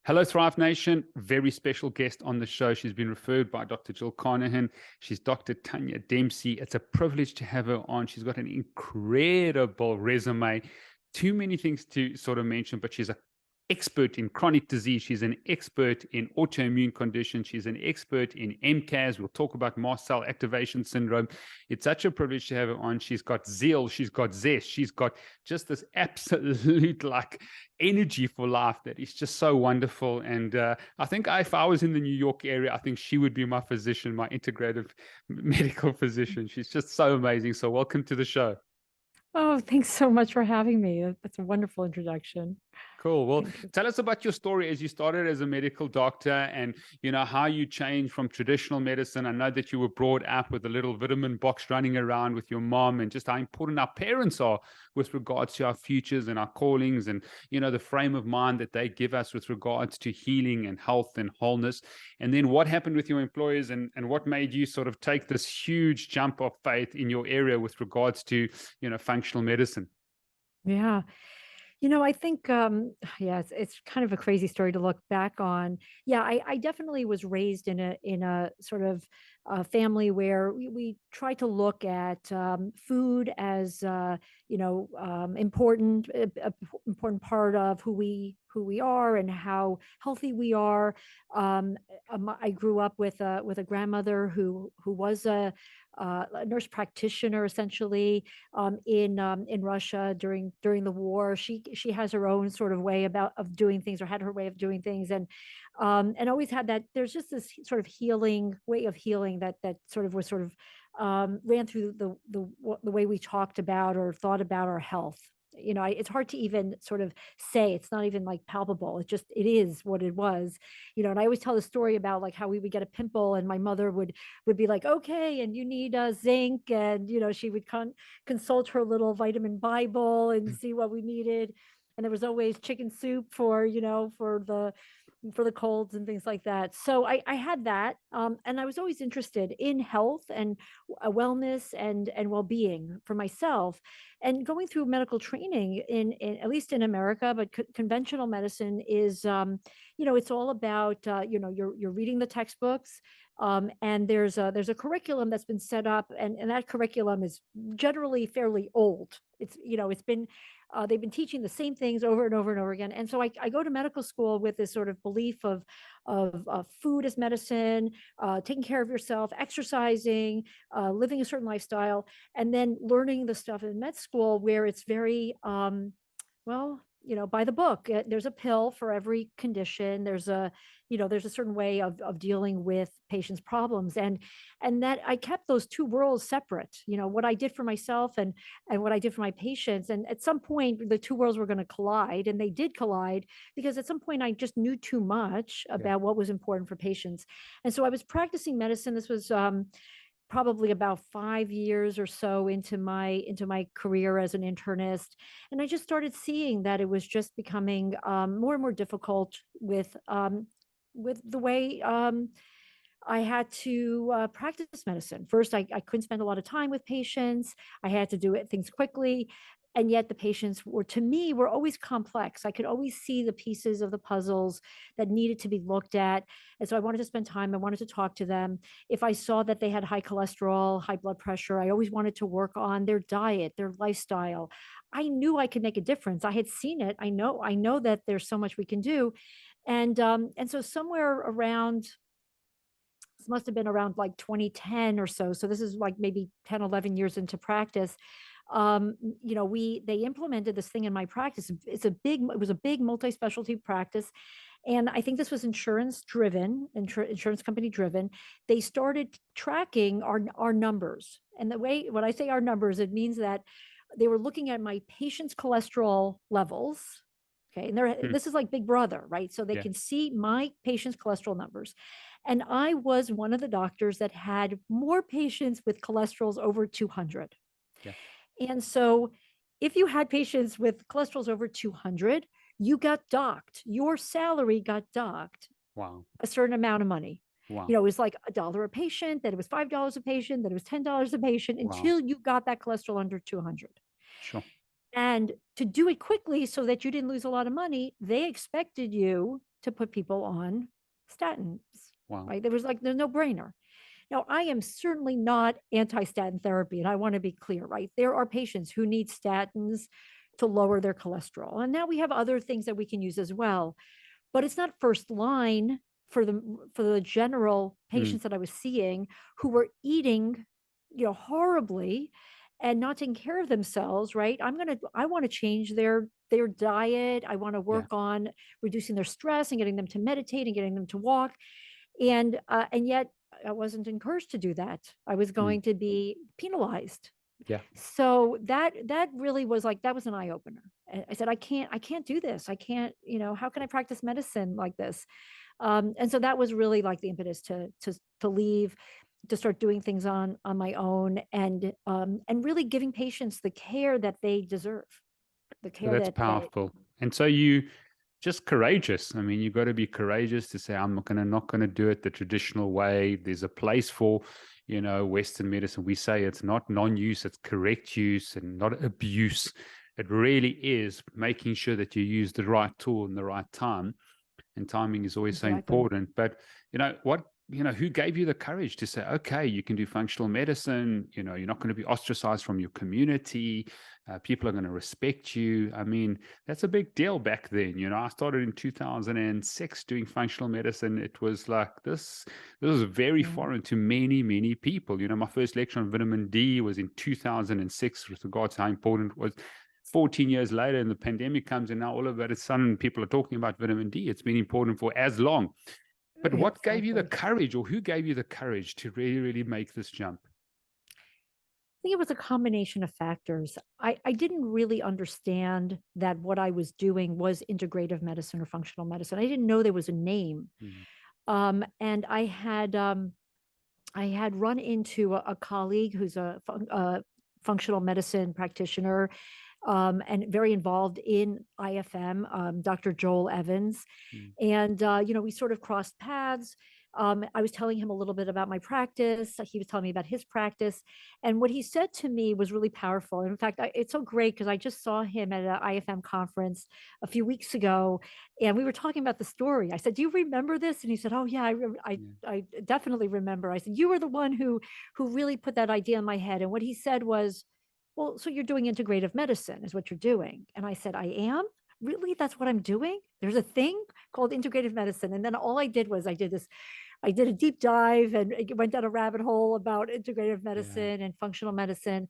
Hello, Thrive Nation. Very special guest on the show. She's been referred by Dr. Jill Carnahan. She's Dr. Tania Dempsey. It's a privilege to have her on. She's got an incredible resume. Too many things to sort of mention, but she's an expert in chronic disease. She's an expert in autoimmune conditions. She's an expert in MCAS. We'll talk about mast cell activation syndrome. It's such a privilege to have her on. She's got zeal. She's got zest. She's got just this absolute energy for life that is just so wonderful. And I think if I was in the New York area, I think she would be my physician, my integrative medical physician. She's just so amazing. So welcome to the show. Oh, thanks so much for having me. That's a wonderful introduction. Cool. Well, Thank you. tell us about your story as you started as a medical doctor and, how you changed from traditional medicine. I know that you were brought up with a little vitamin box running around with your mom, and just how important our parents are with regards to our futures and our callings and, the frame of mind that they give us with regards to healing and health and wholeness. And then what happened with your employers and what made you sort of take this huge jump of faith in your area with regards to, functional medicine? Yeah. I think, yeah, it's kind of a crazy story to look back on. Yeah, I definitely was raised in a sort of family where we try to look at food as important, important part of who we are and how healthy we are. I grew up with a grandmother who was a nurse practitioner essentially in Russia during the war. She has her own sort of way of doing things, or had her way of doing things, and always had that. There's just this sort of healing way of healing that sort of was sort of ran through the way we talked about or thought about our health. It's hard to even sort of say. It's not even like palpable. It is what it was. And I always tell the story about like how we would get a pimple and my mother would be like, okay, and you need zinc, and she would consult her little vitamin Bible and see what we needed. And there was always chicken soup for the colds and things like that. So I had that, and I was always interested in health and wellness and well-being for myself. And going through medical training in at least in America, but conventional medicine is, it's all about, you're reading the textbooks, and there's a curriculum that's been set up, and that curriculum is generally fairly old. It's been they've been teaching the same things over and over and over again. And so I go to medical school with this sort of belief of food as medicine, taking care of yourself, exercising, living a certain lifestyle, and then learning the stuff in med school where it's very, well, by the book. There's a pill for every condition. There's a certain way of dealing with patients' problems, and that I kept those two worlds separate. What I did for myself and what I did for my patients. And at some point, the two worlds were going to collide, and they did collide because at some point I just knew too much about what was important for patients. And so I was practicing medicine. This was probably about 5 years or so into my career as an internist, and I just started seeing that it was just becoming more and more difficult with the way I had to practice medicine. First, I couldn't spend a lot of time with patients. I had to do things quickly. And yet the patients to me, were always complex. I could always see the pieces of the puzzles that needed to be looked at. And so I wanted to spend time. I wanted to talk to them. If I saw that they had high cholesterol, high blood pressure, I always wanted to work on their diet, their lifestyle. I knew I could make a difference. I had seen it. I know that there's so much we can do. And so somewhere around, this must have been around like 2010 or so. So this is like maybe 10, 11 years into practice. They implemented this thing in my practice. It was a big multi-specialty practice. And I think this was insurance company driven. They started tracking our numbers. And when I say our numbers, it means that they were looking at my patient's cholesterol levels. Okay. And this is like Big Brother, right? So they can see my patient's cholesterol numbers. And I was one of the doctors that had more patients with cholesterols over 200. Yeah. And so if you had patients with cholesterols over 200, you got docked. Your salary got docked. Wow. A certain amount of money. Wow. It was like $1 a patient, then it was $5 a patient, then it was $10 a patient, until you got that cholesterol under 200. Sure. And to do it quickly so that you didn't lose a lot of money, they expected you to put people on statins, Wow. right? There's no brainer. Now, I am certainly not anti-statin therapy, and I want to be clear, right? There are patients who need statins to lower their cholesterol. And now we have other things that we can use as well, but it's not first line for the general Mm, patients that I was seeing who were eating, horribly and not taking care of themselves, right? I want to change their diet. I want to yeah. work on reducing their stress and getting them to meditate and getting them to walk. And yet I wasn't encouraged to do that. I was Mm, going to be penalized. yeah. So that really was like, that was an eye opener. I said, I can't do this. I can't, how can I practice medicine like this? And so that was really like the impetus to leave, to start doing things on my own, and really giving patients the care that they deserve, the So care that's that powerful. And so you just courageous. I mean, you got to be courageous to say, I'm not going to do it the traditional way. There's a place for, Western medicine. We say it's not non-use, it's correct use and not abuse. It really is making sure that you use the right tool in the right time. And timing is always so exactly. important. But who gave you the courage to say, okay, you can do functional medicine, you're not going to be ostracized from your community, people are going to respect you. I mean, that's a big deal back then. I started in 2006 doing functional medicine. It was like this was very Yeah. foreign to many people. My first lecture on vitamin D was in 2006 with regards to how important it was. 14 years later, and the pandemic comes, and now all of a sudden people are talking about vitamin D. It's been important for as long. But what gave you the Exactly. courage, or who gave you the courage to really make this jump? Think it was a combination of factors. I didn't really understand that what I was doing was integrative medicine or functional medicine. I didn't know there was a name. Mm, And I had run into a colleague who's a functional medicine practitioner, and very involved in IFM, Dr. Joel Evans. mm, And, we sort of crossed paths. I was telling him a little bit about my practice. He was telling me about his practice. And what he said to me was really powerful. In fact, it's so great because I just saw him at an IFM conference a few weeks ago, and we were talking about the story. I said, "Do you remember this?" And he said, "Oh yeah, yeah, I definitely remember." I said, "You were the one who really put that idea in my head." And what he said was, "Well, so you're doing integrative medicine is what you're doing." And I said, "I am? Really? That's what I'm doing? There's a thing called integrative medicine." And then all I did was I did a deep dive and went down a rabbit hole about integrative yeah, medicine and functional medicine.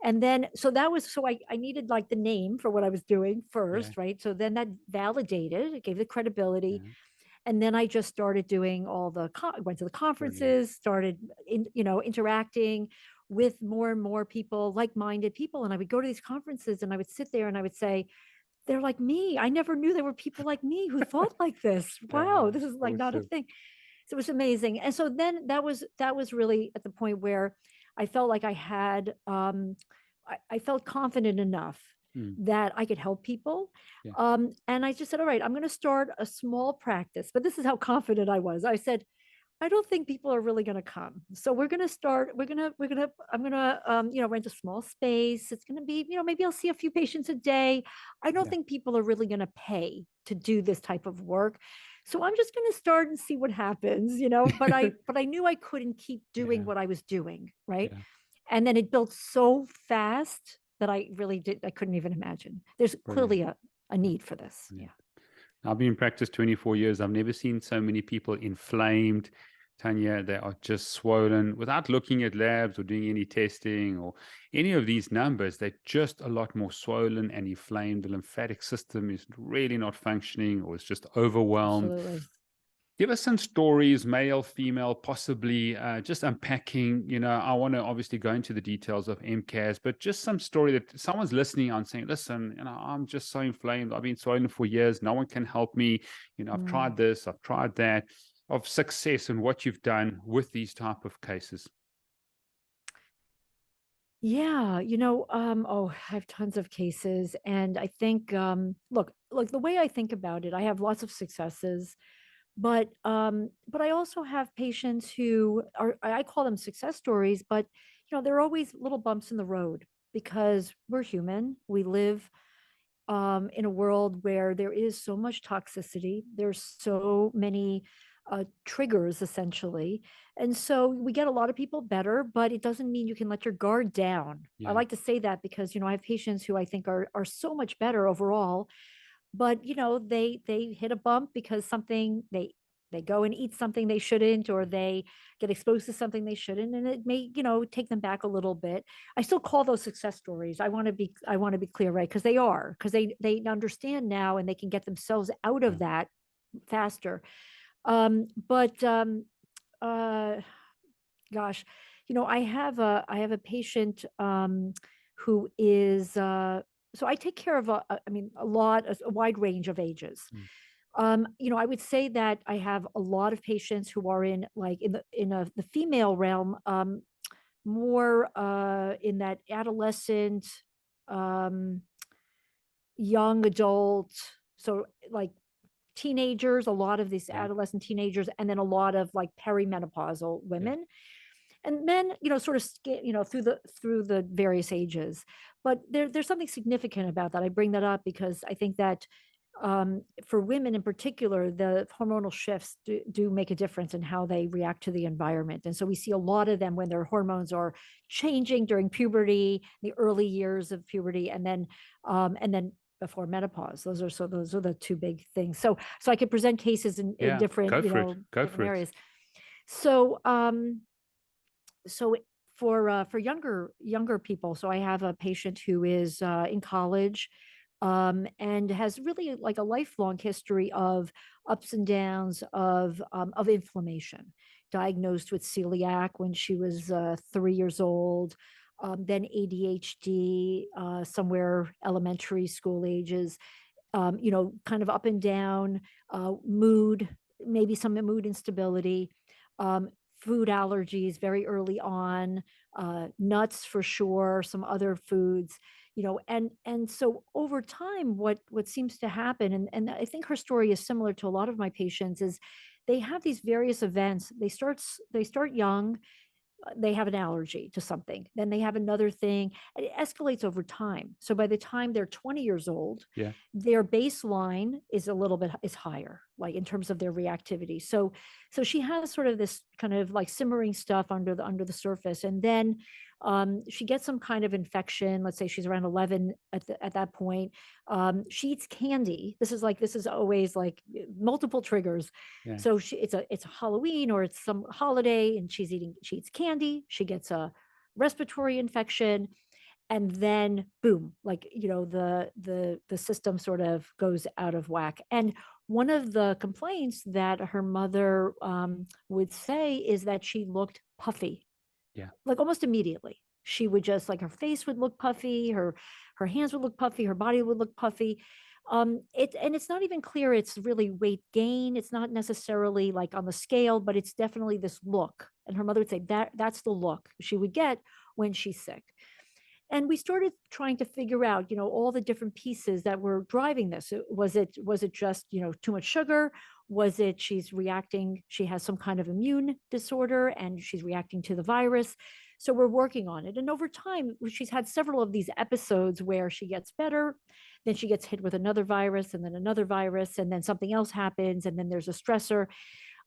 And then, so I needed like the name for what I was doing yeah, first, right? So then that validated, it gave the credibility. yeah. And then I just started doing went to the Brilliant. conferences, started interacting with more and more people, like-minded people. And I would go to these conferences and I would sit there and I would say, they're like me. I never knew there were people like me who thought like this. Wow, this is like not a Awesome. thing. So it was amazing. And so then that was really at the point where I felt like I felt confident enough Mm, that I could help people. yeah, And I just said, all right, I'm going to start a small practice. But this is how confident I was. I said, I don't think people are really going to come. So I'm going to, rent a small space. It's going to be, maybe I'll see a few patients a day. I don't yeah, think people are really going to pay to do this type of work. So I'm just going to start and see what happens, but I knew I couldn't keep doing yeah, what I was doing. Right. yeah. And then it built so fast that I couldn't even imagine. There's Brilliant. clearly a need for this. Yeah. Brilliant. I've been in practice 24 years. I've never seen so many people inflamed. Tanya, they are just swollen without looking at labs or doing any testing or any of these numbers. They're just a lot more swollen and inflamed. The lymphatic system is really not functioning or it's just overwhelmed. Absolutely. Give us some stories, male, female, possibly just unpacking. I want to obviously go into the details of MCAS, but just some story that someone's listening on saying, listen, I'm just so inflamed. I've been swollen for years. No one can help me. I've Mm. tried this, I've tried that, of success and what you've done with these type of cases. Yeah, I have tons of cases. And I think, look, the way I think about it, I have lots of successes, but I also have patients who I call them success stories, but there are always little bumps in the road because we're human. We live in a world where there is so much toxicity, there's so many triggers essentially. And so we get a lot of people better, but it doesn't mean you can let your guard down. I Yeah. like to say that because, I have patients who I think are so much better overall, but they hit a bump because something they go and eat something they shouldn't, or they get exposed to something they shouldn't, and it may take them back a little bit. I still call those success stories. I want to be clear, right? Because they understand now, and they can get themselves out Yeah. of that faster. But uh gosh, I have a patient who is so I take care of a wide range of ages. Mm. I would say that I have a lot of patients who are in, like, the female realm, more in that adolescent, um, young adult, so like teenagers, a lot of these Yeah. adolescent teenagers, and then a lot of like perimenopausal Yeah. women. And men, sort of through the various ages. But there's something significant about that. I bring that up because I think that, for women in particular, the hormonal shifts do make a difference in how they react to the environment. And so we see a lot of them when their hormones are changing during puberty, the early years of puberty, and then before menopause. Those are the two big things. So I could present cases in Yeah. different, Go for it. Go different for it. areas. So for younger people, so I have a patient who is in college, and has really like a lifelong history of ups and downs of inflammation. Diagnosed with celiac when she was 3 years old, then ADHD somewhere elementary school ages, kind of up and down, mood, maybe some mood instability, um, food allergies very early on, nuts for sure, some other foods, and so over time, what seems to happen, and I think her story is similar to a lot of my patients, is they have these various events. They start young. They have an allergy to something, then they have another thing, and it escalates over time. So by the time they're 20 years old, Yeah. their baseline is higher, like in terms of their reactivity. So she has sort of this kind of like simmering stuff under the surface, and then she gets some kind of infection. Let's say she's around 11 at that point. She eats candy. This is always like multiple triggers. Yeah. So it's a Halloween or it's some holiday, and she eats candy, she gets a respiratory infection, and then boom, like, the system sort of goes out of whack. And one of the complaints that her mother would say is that she looked puffy, Yeah. like almost immediately. She would just, like, her face would look puffy, her hands would look puffy, her body would look puffy. It's not even clear it's really weight gain. It's not necessarily like on the scale, but it's definitely this look. And her mother would say that's the look she would get when she's sick. And we started trying to figure out, all the different pieces that were driving this. Was it just, too much sugar? Was it she has some kind of immune disorder and she's reacting to the virus? So we're working on it. And over time, she's had several of these episodes where she gets better, then she gets hit with another virus, and then another virus, and then something else happens, and then there's a stressor.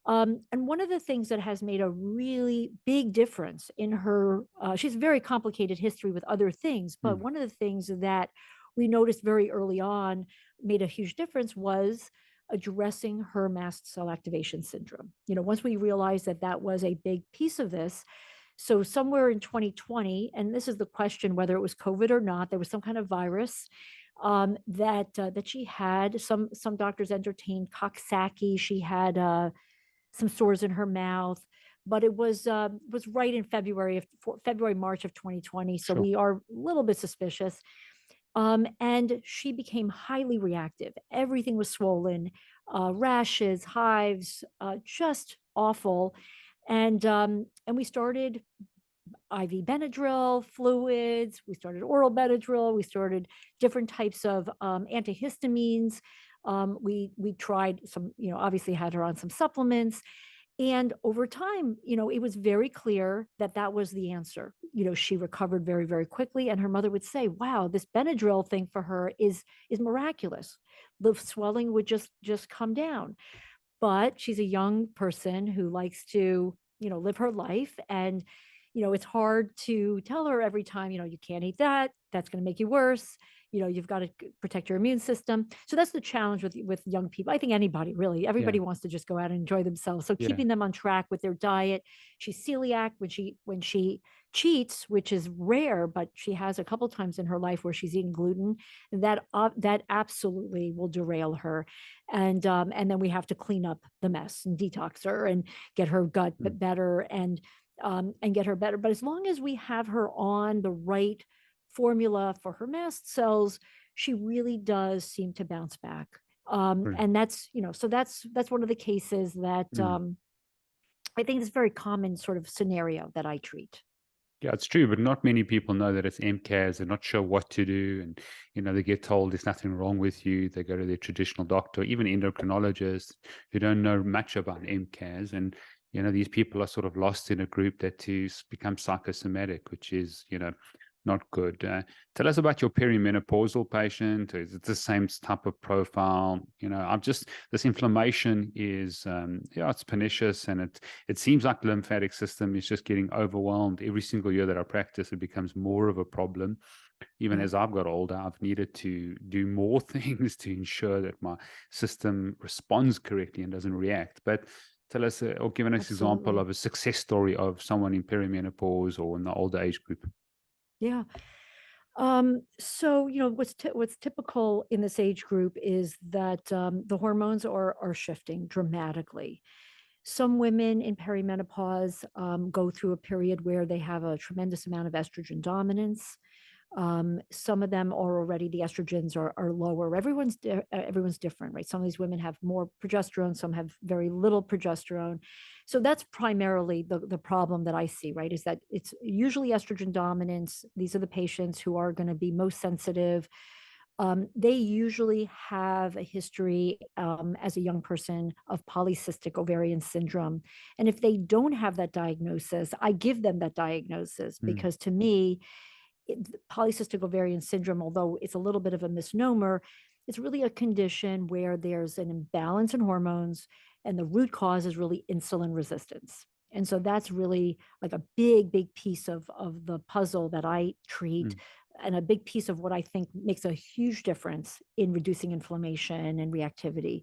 And one of the things that has made a really big difference in her, she's a very complicated history with other things, but Mm. one of the things that we noticed very early on made a huge difference was addressing her mast cell activation syndrome. Once we realized that that was a big piece of this, so somewhere in 2020, and this is the question whether it was COVID or not, there was some kind of virus that she had. Some doctors entertained Coxsackie. She had some sores in her mouth, but it was right in February, March of 2020. So Sure. we are a little bit suspicious. And she became highly reactive. Everything was swollen, rashes, hives, just awful. And we started IV Benadryl fluids. We started oral Benadryl. We started different types of antihistamines. We tried some, obviously had her on some supplements, And over time, it was very clear that that was the answer. She recovered very, very quickly. And her mother would say, wow, this Benadryl thing for her is miraculous. The swelling would just come down. But she's a young person who likes to, live her life. And, it's hard to tell her every time, you can't eat that. That's going to make you worse. You've got to protect your immune system. So that's the challenge with young people. I think anybody really, Yeah. everybody wants to just go out and enjoy themselves. So Yeah. keeping them on track with their diet. She's celiac when she cheats, which is rare, but she has a couple times in her life where she's eating gluten. That absolutely will derail her, and then we have to clean up the mess and detox her and get her gut Mm. better, and get her better. But as long as we have her on the right formula for her mast cells, she really does seem to bounce back. Brilliant. And that's one of the cases that Mm. I think is a very common sort of scenario that I treat. Yeah, it's true, but not many people know that it's MCAS. They're not sure what to do, and they get told there's nothing wrong with you. They go to their traditional doctor, even endocrinologists, who don't know much about MCAS, and these people are sort of lost in a group that to become psychosomatic, which is not good. Tell us about your perimenopausal patient. Is it the same type of profile? I'm just this inflammation is it's pernicious, and it seems like the lymphatic system is just getting overwhelmed every single year that I practice. It becomes more of a problem. Even Yeah, as I've got older, I've needed to do more things to ensure that my system responds correctly and doesn't react. But tell us, or give us an example absolutely. of a success story of someone in perimenopause or in the older age group. Yeah. So what's typical in this age group is that the hormones are shifting dramatically. Some women in perimenopause go through a period where they have a tremendous amount of estrogen dominance. Some of them are already, the estrogens are lower. Everyone's different, right? Some of these women have more progesterone, some have very little progesterone. So that's primarily the problem that I see, right? Is that it's usually estrogen dominance. These are the patients who are going to be most sensitive. They usually have a history as a young person of polycystic ovarian syndrome. And if they don't have that diagnosis, I give them that diagnosis Mm, because to me, polycystic ovarian syndrome, although it's a little bit of a misnomer, it's really a condition where there's an imbalance in hormones, and the root cause is really insulin resistance. And so that's really like a big, big piece of the puzzle that I treat, mm, and a big piece of what I think makes a huge difference in reducing inflammation and reactivity.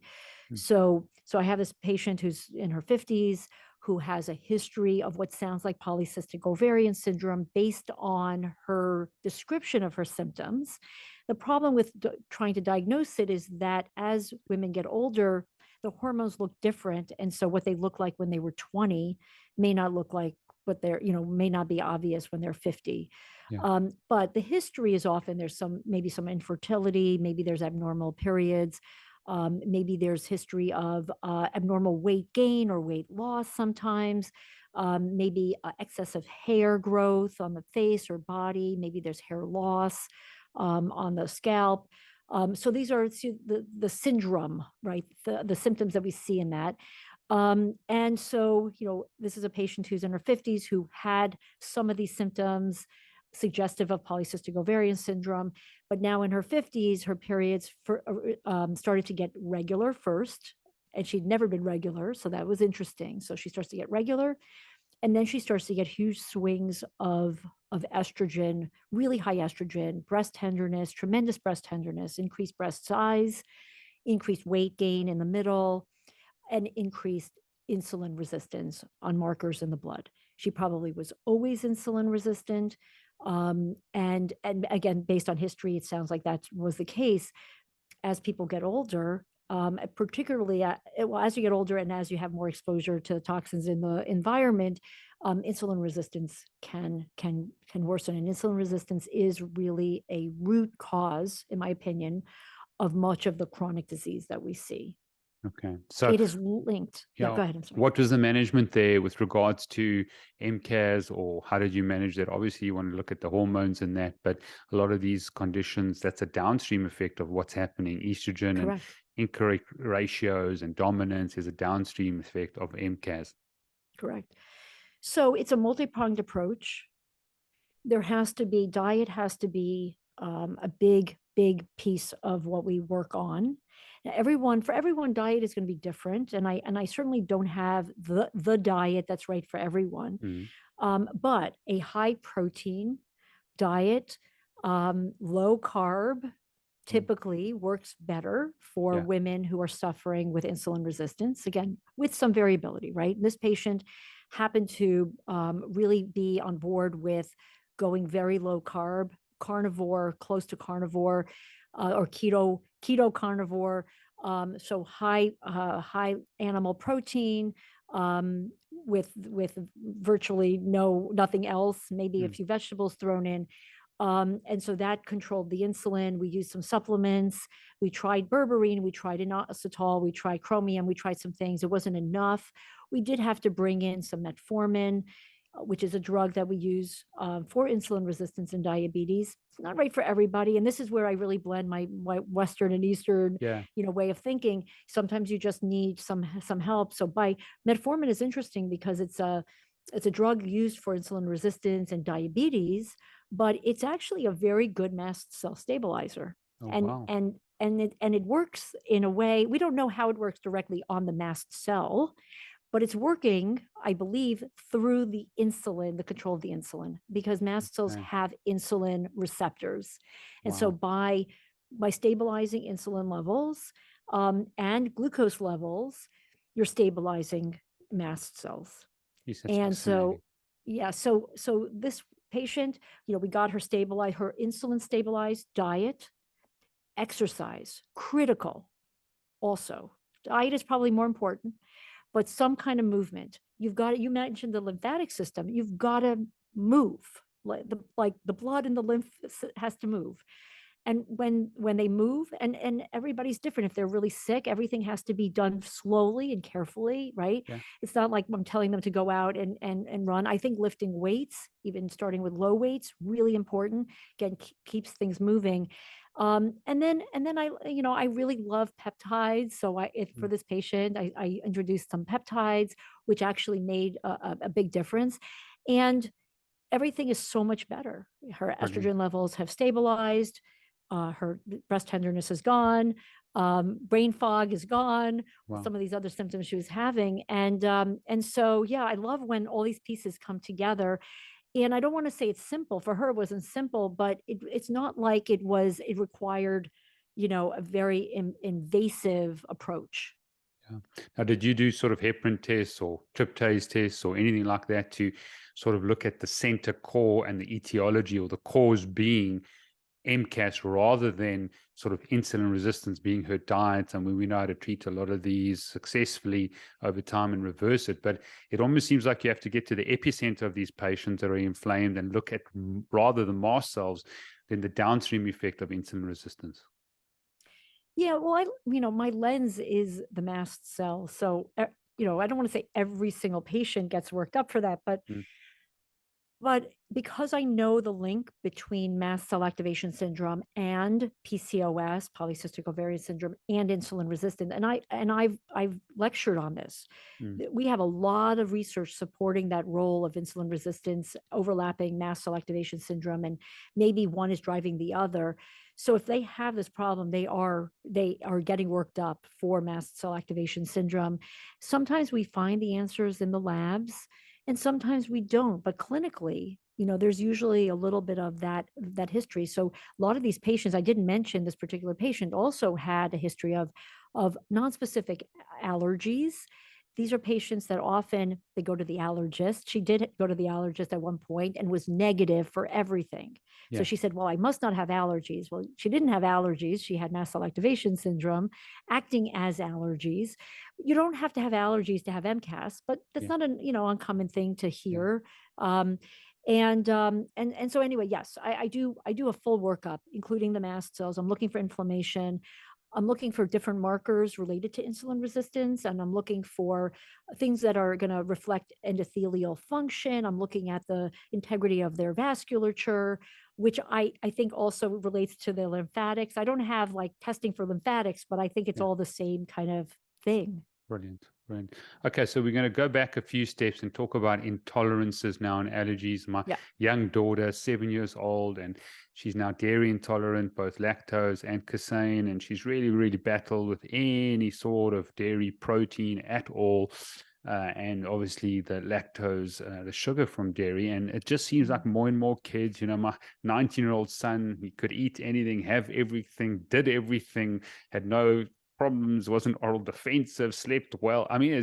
mm, So I have this patient who's in her 50s who has a history of what sounds like polycystic ovarian syndrome based on her description of her symptoms. The problem with trying to diagnose it is that as women get older, the hormones look different. And so what they look like when they were 20 may not look like what may not be obvious when they're 50. yeah. But the history is often there's maybe some infertility, maybe there's abnormal periods. Maybe there's history of abnormal weight gain or weight loss sometimes. Maybe excessive hair growth on the face or body. Maybe there's hair loss on the scalp. So these are the syndrome, right? The symptoms that we see in that. And so, this is a patient who's in her 50s who had some of these symptoms suggestive of polycystic ovarian syndrome. But now in her 50s, her periods started to get regular first, and she'd never been regular. So that was interesting. So she starts to get regular, and then she starts to get huge swings of estrogen, really high estrogen, breast tenderness, tremendous breast tenderness, increased breast size, increased weight gain in the middle, and increased insulin resistance on markers in the blood. She probably was always insulin resistant. And again, based on history, it sounds like that was the case. As people get older, particularly as you get older and as you have more exposure to toxins in the environment, insulin resistance can worsen. And insulin resistance is really a root cause, in my opinion, of much of the chronic disease that we see. Okay. So, It is linked. Yeah, yeah, go ahead. I'm sorry. what was the management there with regards to MCAS, or how did you manage that? Obviously, you want to look at the hormones and that, but a lot of these conditions, that's a downstream effect of what's happening. Estrogen and Correct. incorrect ratios and dominance is a downstream effect of MCAS. Correct. So it's a multi-pronged approach. There has to be diet has to be a big piece of what we work on. Now, for everyone, diet is going to be different, and I certainly don't have the diet that's right for everyone. Mm, But a high protein diet, low carb, mm, typically works better for yeah. women who are suffering with insulin resistance, again, with some variability, right? This patient happened to really be on board with going very low carb, carnivore, close to carnivore, or keto carnivore. So high animal protein, with virtually nothing else, maybe a Mm, few vegetables thrown in. And so that controlled the insulin. We used some supplements. We tried berberine, we tried inositol, we tried chromium, we tried some things. It wasn't enough. We did have to bring in some metformin, which is a drug that we use for insulin resistance and diabetes. It's not right for everybody. And this is where I really blend my Western and Eastern, yeah. way of thinking. Sometimes you just need some help. So by metformin is interesting because it's a drug used for insulin resistance and diabetes, but it's actually a very good mast cell stabilizer. Oh, And wow. it works in a way, we don't know how it works directly on the mast cell, but it's working, I believe, through the insulin, the control of the insulin, because mast cells Okay. have insulin receptors. And so Wow. by stabilizing insulin levels and glucose levels, you're stabilizing mast cells. Yes, that's And fascinating. so, yeah, so this patient, we got her stabilized, her insulin stabilized, diet, exercise, critical also. Diet is probably more important, but some kind of movement. You mentioned the lymphatic system. You've got to move. Like the blood and the lymph has to move. And when they move, and everybody's different. If they're really sick, everything has to be done slowly and carefully, right? Yeah. It's not like I'm telling them to go out and run. I think lifting weights, even starting with low weights, really important. Again, keeps things moving. And then I really love peptides. So for Mm, this patient, I introduced some peptides, which actually made a big difference. And everything is so much better. Her brilliant. estrogen levels have stabilized. Her breast tenderness is gone. Brain fog is gone. Wow. Some of these other symptoms she was having, and so yeah, I love when all these pieces come together. And I don't want to say it's simple. For her, it wasn't simple, but it's not like it was. It required, a very invasive approach. Yeah. Now, did you do sort of heparin tests or tryptase tests or anything like that to sort of look at the center core and the etiology, or the cause being MCAS, rather than sort of insulin resistance being her diet? And we know how to treat a lot of these successfully over time and reverse it. But it almost seems like you have to get to the epicenter of these patients that are inflamed and look at rather the mast cells than the downstream effect of insulin resistance. Yeah, well, my lens is the mast cell. So, I don't want to say every single patient gets worked up for that, Mm, but because I know the link between mast cell activation syndrome and PCOS, polycystic ovarian syndrome, and insulin resistance, and I've lectured on this. mm, We have a lot of research supporting that role of insulin resistance overlapping mast cell activation syndrome, and maybe one is driving the other. So if they have this problem, they are getting worked up for mast cell activation syndrome. Sometimes we find the answers in the labs, and sometimes we don't. But clinically, there's usually a little bit of that history. So a lot of these patients, I didn't mention this particular patient also had a history of nonspecific allergies. These are patients that often they go to the allergist. She did go to the allergist at one point and was negative for everything. So yeah. she said, well, I must not have allergies. Well, she didn't have allergies. She had mast cell activation syndrome acting as allergies. You don't have to have allergies to have MCAS, but that's Yeah. not an uncommon thing to Yeah. hear. And so anyway, yes, I do a full workup, including the mast cells. I'm looking for inflammation. I'm looking for different markers related to insulin resistance, and I'm looking for things that are going to reflect endothelial function. I'm looking at the integrity of their vasculature, which I think also relates to the lymphatics. I don't have like testing for lymphatics, but I think it's Yeah. all the same kind of thing. Brilliant. Brilliant. Okay, so we're going to go back a few steps and talk about intolerances now and allergies. My Yeah. young daughter, 7 years old, and she's now dairy intolerant, both lactose and casein, and she's really, really battled with any sort of dairy protein at all. And obviously the lactose, the sugar from dairy. And it just seems like more and more kids, my 19-year-old son, he could eat anything, have everything, did everything, had no problems, wasn't oral defensive, slept well. I mean, it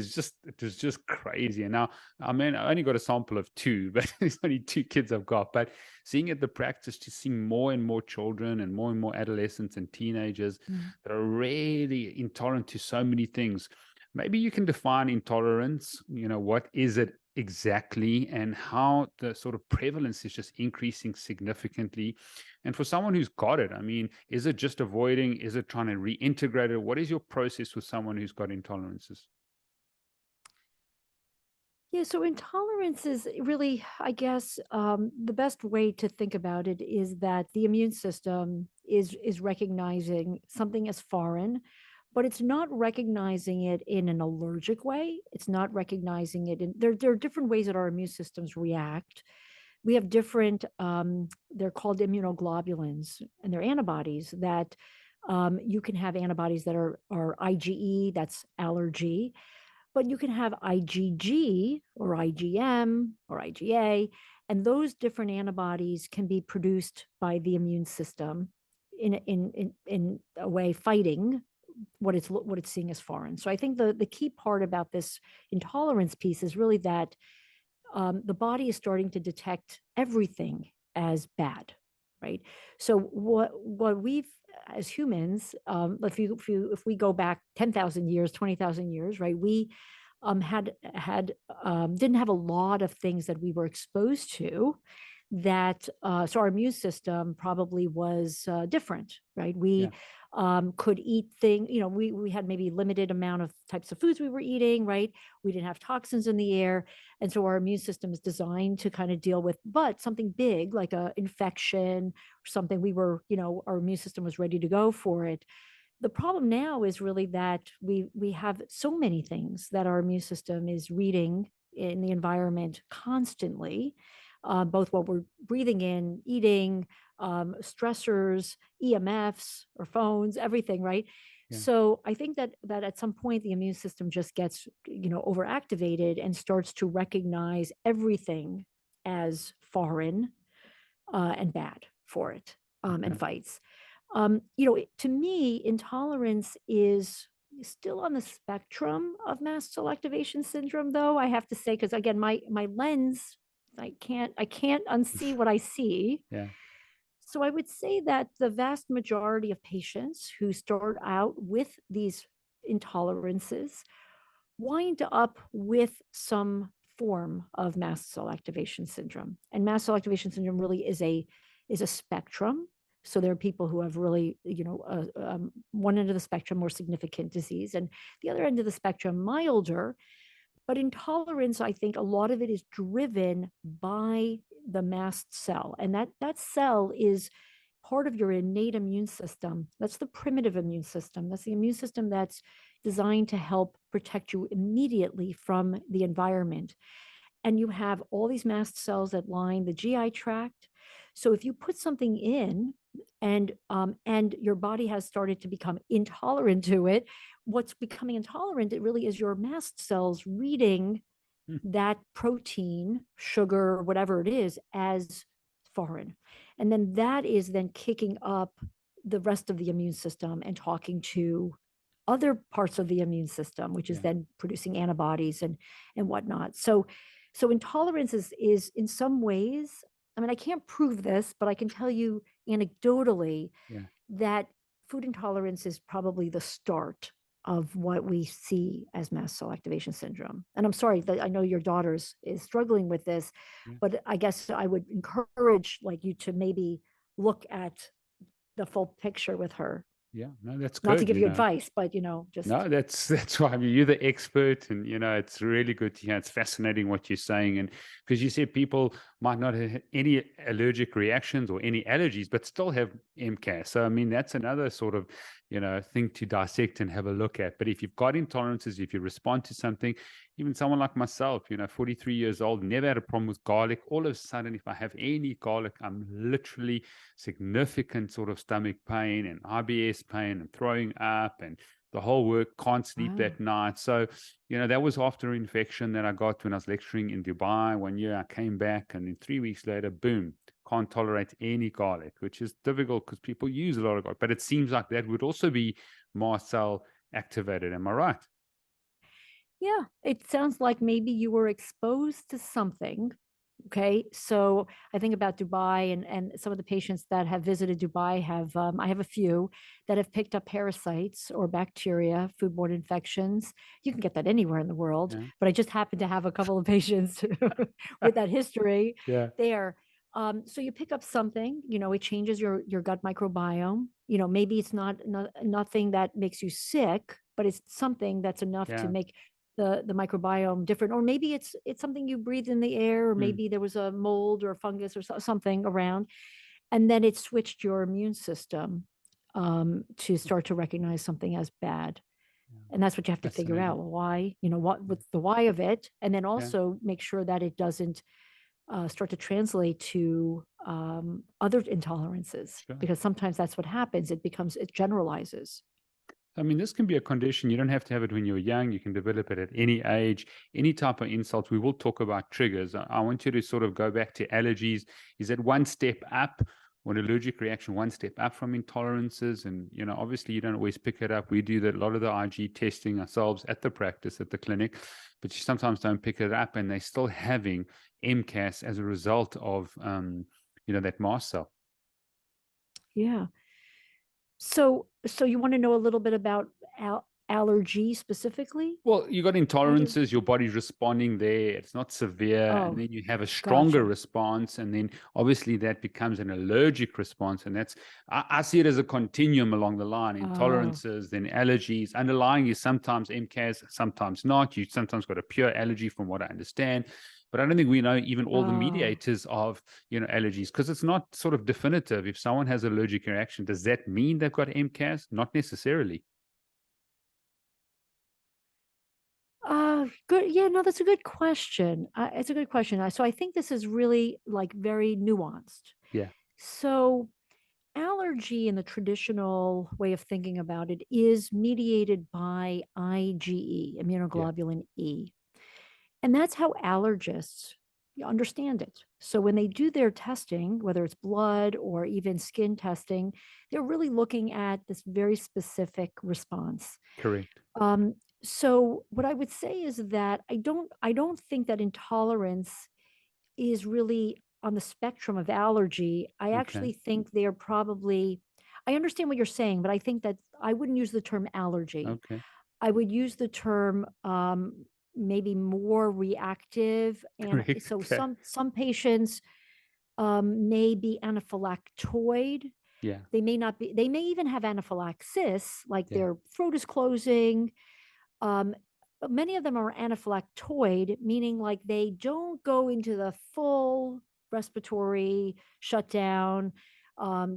was just crazy. And now, I mean, I only got a sample of two, but it's only two kids I've got. But seeing at the practice, to see more and more children and more adolescents and teenagers Mm. that are really intolerant to so many things. Maybe you can define intolerance. What is it exactly, and how the sort of prevalence is just increasing significantly. And for someone who's got it, I mean, is it just avoiding? Is it trying to reintegrate it? What is your process with someone who's got intolerances? Yeah, so intolerance is really, I guess, the best way to think about it is that the immune system is recognizing something as foreign, but it's not recognizing it in an allergic way. It's not recognizing it in there are different ways that our immune systems react. We have different, they're called immunoglobulins, and they're antibodies that you can have antibodies that are IgE, that's allergy, but you can have IgG or IgM or IgA, and those different antibodies can be produced by the immune system in a way fighting what it's seeing as foreign. So I think the key part about this intolerance piece is really that the body is starting to detect everything as bad, right? So what we've as humans, if we go back 10,000 years, 20,000 years, right? We had didn't have a lot of things that we were exposed to that so our immune system probably was different, right? Yeah, We could eat things, we had maybe limited amount of types of foods we were eating, right? We didn't have toxins in the air, and so our immune system is designed to kind of deal with, but something big like a infection or something, our immune system was ready to go for it. The problem now is really that we have so many things that our immune system is reading in the environment constantly, both what we're breathing in, eating, stressors, EMFs or phones, everything, right? yeah, So I think that at some point the immune system just gets, overactivated and starts to recognize everything as foreign and bad for it, and okay, fights. To me, intolerance is still on the spectrum of mast cell activation syndrome, though I have to say, because again, my lens, I can't unsee what I see. yeah, So I would say that the vast majority of patients who start out with these intolerances wind up with some form of mast cell activation syndrome. And mast cell activation syndrome really is a spectrum. So there are people who have really, one end of the spectrum, more significant disease, and the other end of the spectrum, milder. But intolerance, I think a lot of it is driven by the mast cell. And that cell is part of your innate immune system. That's the primitive immune system. That's the immune system that's designed to help protect you immediately from the environment. And you have all these mast cells that line the GI tract. So if you put something in and your body has started to become intolerant to it, what's becoming intolerant, it really is your mast cells reading hmm, that protein, sugar, whatever it is, as foreign. And then that is then kicking up the rest of the immune system and talking to other parts of the immune system, which is yeah, then producing antibodies and whatnot. So intolerance is in some ways, I mean, I can't prove this, but I can tell you anecdotally yeah, that food intolerance is probably the start of what we see as mast cell activation syndrome. And I'm sorry that I know your daughter's is struggling with this, yeah. but I guess I would encourage like you to maybe look at the full picture with her. Yeah, no, that's Not to good, give you you know. advice, but, just. No, that's why, I mean, you're the expert, and it's really good to hear. It's fascinating what you're saying, and because you said people might not have any allergic reactions or any allergies, but still have MCAS. So I mean, that's another sort of thing to dissect and have a look at. But if you've got intolerances, if you respond to something, even someone like myself, 43 years old, never had a problem with garlic. All of a sudden, if I have any garlic, I'm literally significant sort of stomach pain and IBS pain and throwing up and the whole work, can't sleep Wow. that night. So, that was after an infection that I got when I was lecturing in Dubai. 1 year I came back, and then 3 weeks later, boom, can't tolerate any garlic, which is difficult because people use a lot of garlic. But it seems like that would also be mast cell activated. Am I right? Yeah, it sounds like maybe you were exposed to something. Okay, so I think about Dubai, and some of the patients that have visited Dubai have, I have a few that have picked up parasites or bacteria, foodborne infections. You can get that anywhere in the world, Yeah. but I just happen to have a couple of patients with that history Yeah. there. So you pick up something, it changes your gut microbiome. Maybe it's not nothing that makes you sick, but it's something that's enough to Yeah. make the microbiome different, or maybe it's something you breathe in the air, or Mm. maybe there was a mold or a fungus or something around, and then it switched your immune system to start to recognize something as bad. Yeah. And that's what you have to figure out. Fascinating. Well, why, Yeah. what's the why of it, and then Yeah. also make sure that it doesn't start to translate to other intolerances, Sure. because sometimes that's what happens. It generalizes. I mean, this can be a condition. You don't have to have it when you're young. You can develop it at any age, any type of insult. We will talk about triggers. I want you to sort of go back to allergies. Is that one step up, or an allergic reaction, one step up from intolerances? And, obviously you don't always pick it up. We do a lot of the IG testing ourselves at the practice, at the clinic, but you sometimes don't pick it up, and they're still having MCAS as a result of, that mast cell. Yeah. So you want to know a little bit about allergy specifically? Well, you got How do intolerances, your body's responding there. It's not severe. And Oh, then you have a stronger gotcha. response. And then obviously that becomes an allergic response. And I see it as a continuum along the line: Oh, intolerances, then allergies. Underlying is sometimes MCAS, sometimes not. You sometimes got a pure allergy, from what I understand. But I don't think we know even all the oh. mediators of, allergies, because it's not sort of definitive. If someone has allergic reaction, does that mean they've got MCAS? Not necessarily. Good. Yeah, no, that's a good question. It's a good question. So I think this is really like very nuanced. Yeah. So allergy in the traditional way of thinking about it is mediated by IgE, Yeah. immunoglobulin E. And that's how allergists understand it. So when they do their testing, whether it's blood or even skin testing, they're really looking at this very specific response. Correct. Um, so what I would say is that I don't think that intolerance is really on the spectrum of allergy. I Okay. actually think they're probably, I understand what you're saying, but I think that I wouldn't use the term allergy. Okay. I would use the term maybe more reactive. And Correct. so Okay. some patients may be anaphylactoid. Yeah. They may not be, they may even have anaphylaxis, like Yeah. their throat is closing. Um, but many of them are anaphylactoid, meaning like they don't go into the full respiratory shutdown.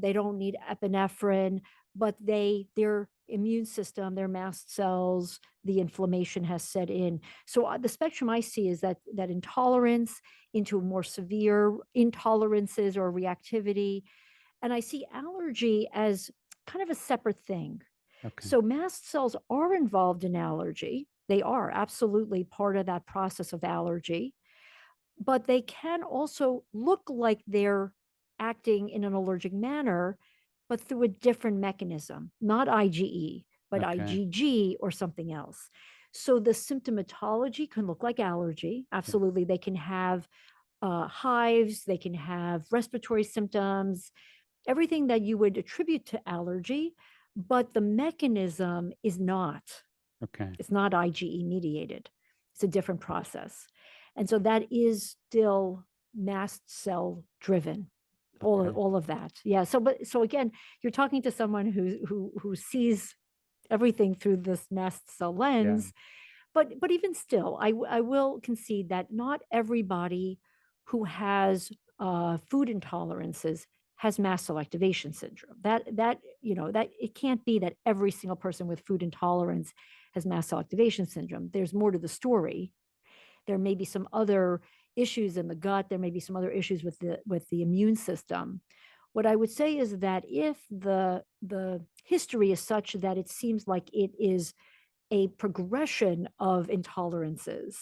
They don't need epinephrine, but their immune system, their mast cells, the inflammation has set in. So the spectrum I see is that intolerance into more severe intolerances or reactivity, and I see allergy as kind of a separate thing. Okay. So mast cells are involved in allergy. They are absolutely part of that process of allergy, but they can also look like they're acting in an allergic manner, but through a different mechanism, not IgE, but Okay. IgG or something else. So the symptomatology can look like allergy. Yeah. Absolutely. They can have hives, they can have respiratory symptoms, everything that you would attribute to allergy, but the mechanism is not. Okay. It's not IgE mediated. It's a different process. And so that is still mast cell driven. Okay. all of that. Yeah. So again, you're talking to someone who sees everything through this mast cell Yeah. lens. But even still, I will concede that not everybody who has food intolerances has mast cell activation syndrome. That it can't be that every single person with food intolerance has mast cell activation syndrome. There's more to the story. There may be some other issues in the gut. There may be some other issues with the immune system. What I would say is that if the history is such that it seems like it is a progression of intolerances,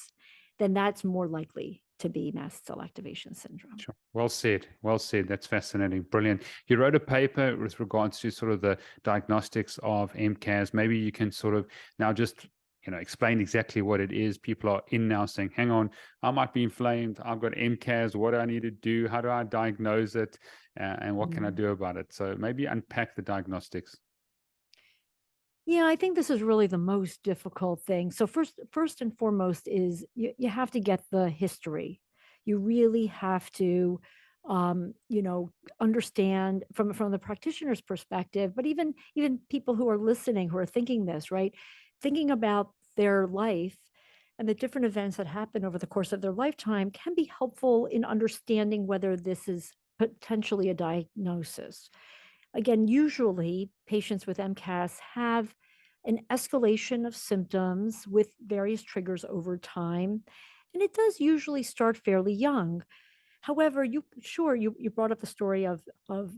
then that's more likely to be mast cell activation syndrome. Sure. Well said. Well said. That's fascinating. Brilliant. You wrote a paper with regards to sort of the diagnostics of MCAS. Maybe you can sort of now just explain exactly what it is. People are in now saying, "Hang on, I might be inflamed. I've got MCAS. What do I need to do? How do I diagnose it? And what can I Mm. do about it?" So maybe unpack the diagnostics. Yeah, I think this is really the most difficult thing. So first and foremost is you have to get the history. You really have to, understand from the practitioner's perspective, but even people who are listening, who are thinking this, right? Thinking about their life and the different events that happen over the course of their lifetime can be helpful in understanding whether this is potentially a diagnosis. Again, usually patients with MCAS have an escalation of symptoms with various triggers over time. And it does usually start fairly young. However, you brought up the story of all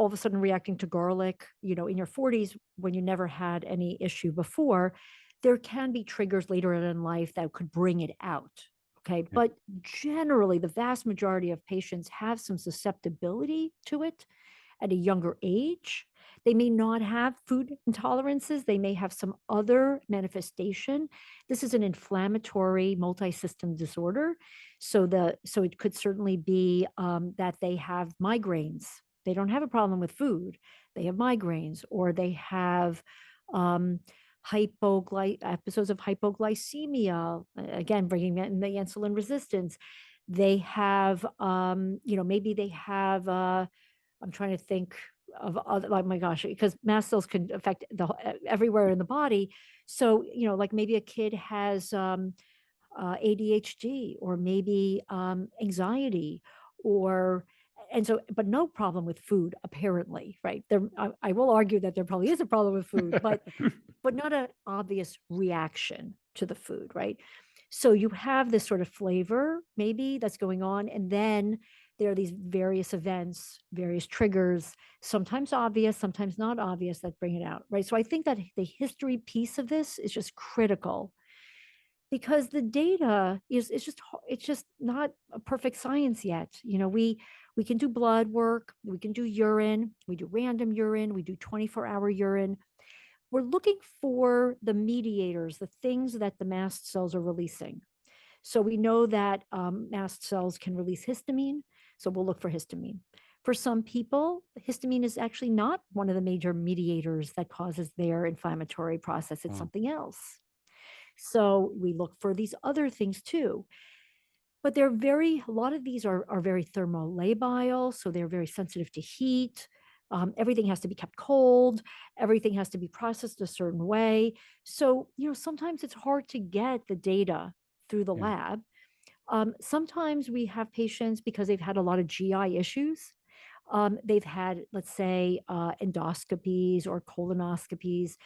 of a sudden reacting to garlic, in your 40s when you never had any issue before. There can be triggers later in life that could bring it out. Okay. Yeah. But generally, the vast majority of patients have some susceptibility to it at a younger age. They may not have food intolerances. They may have some other manifestation. This is an inflammatory multi-system disorder. So it could certainly be that they have migraines. They don't have a problem with food. They have migraines, or they have um, episodes of hypoglycemia. Again, bringing in the insulin resistance. They have, maybe they have. I'm trying to think of other, like, my gosh, because mast cells can affect everywhere in the body. So, like maybe a kid has ADHD, or maybe anxiety, or and so, but no problem with food, apparently, right? I will argue that there probably is a problem with food, but not an obvious reaction to the food, right? So you have this sort of flavor maybe that's going on, and then there are these various events, various triggers, sometimes obvious, sometimes not obvious, that bring it out, right? So I think that the history piece of this is just critical, because the data it's just not a perfect science yet. We can do blood work, we can do urine, we do random urine, we do 24-hour urine. We're looking for the mediators, the things that the mast cells are releasing. So we know that mast cells can release histamine. So we'll look for histamine. For some people, histamine is actually not one of the major mediators that causes their inflammatory process. It's Wow. something else. So we look for these other things too. But a lot of these are very thermolabile. So they're very sensitive to heat. Everything has to be kept cold. Everything has to be processed a certain way. So, sometimes it's hard to get the data through the Yeah. lab. Sometimes we have patients, because they've had a lot of GI issues. They've had, let's say, endoscopies or colonoscopies.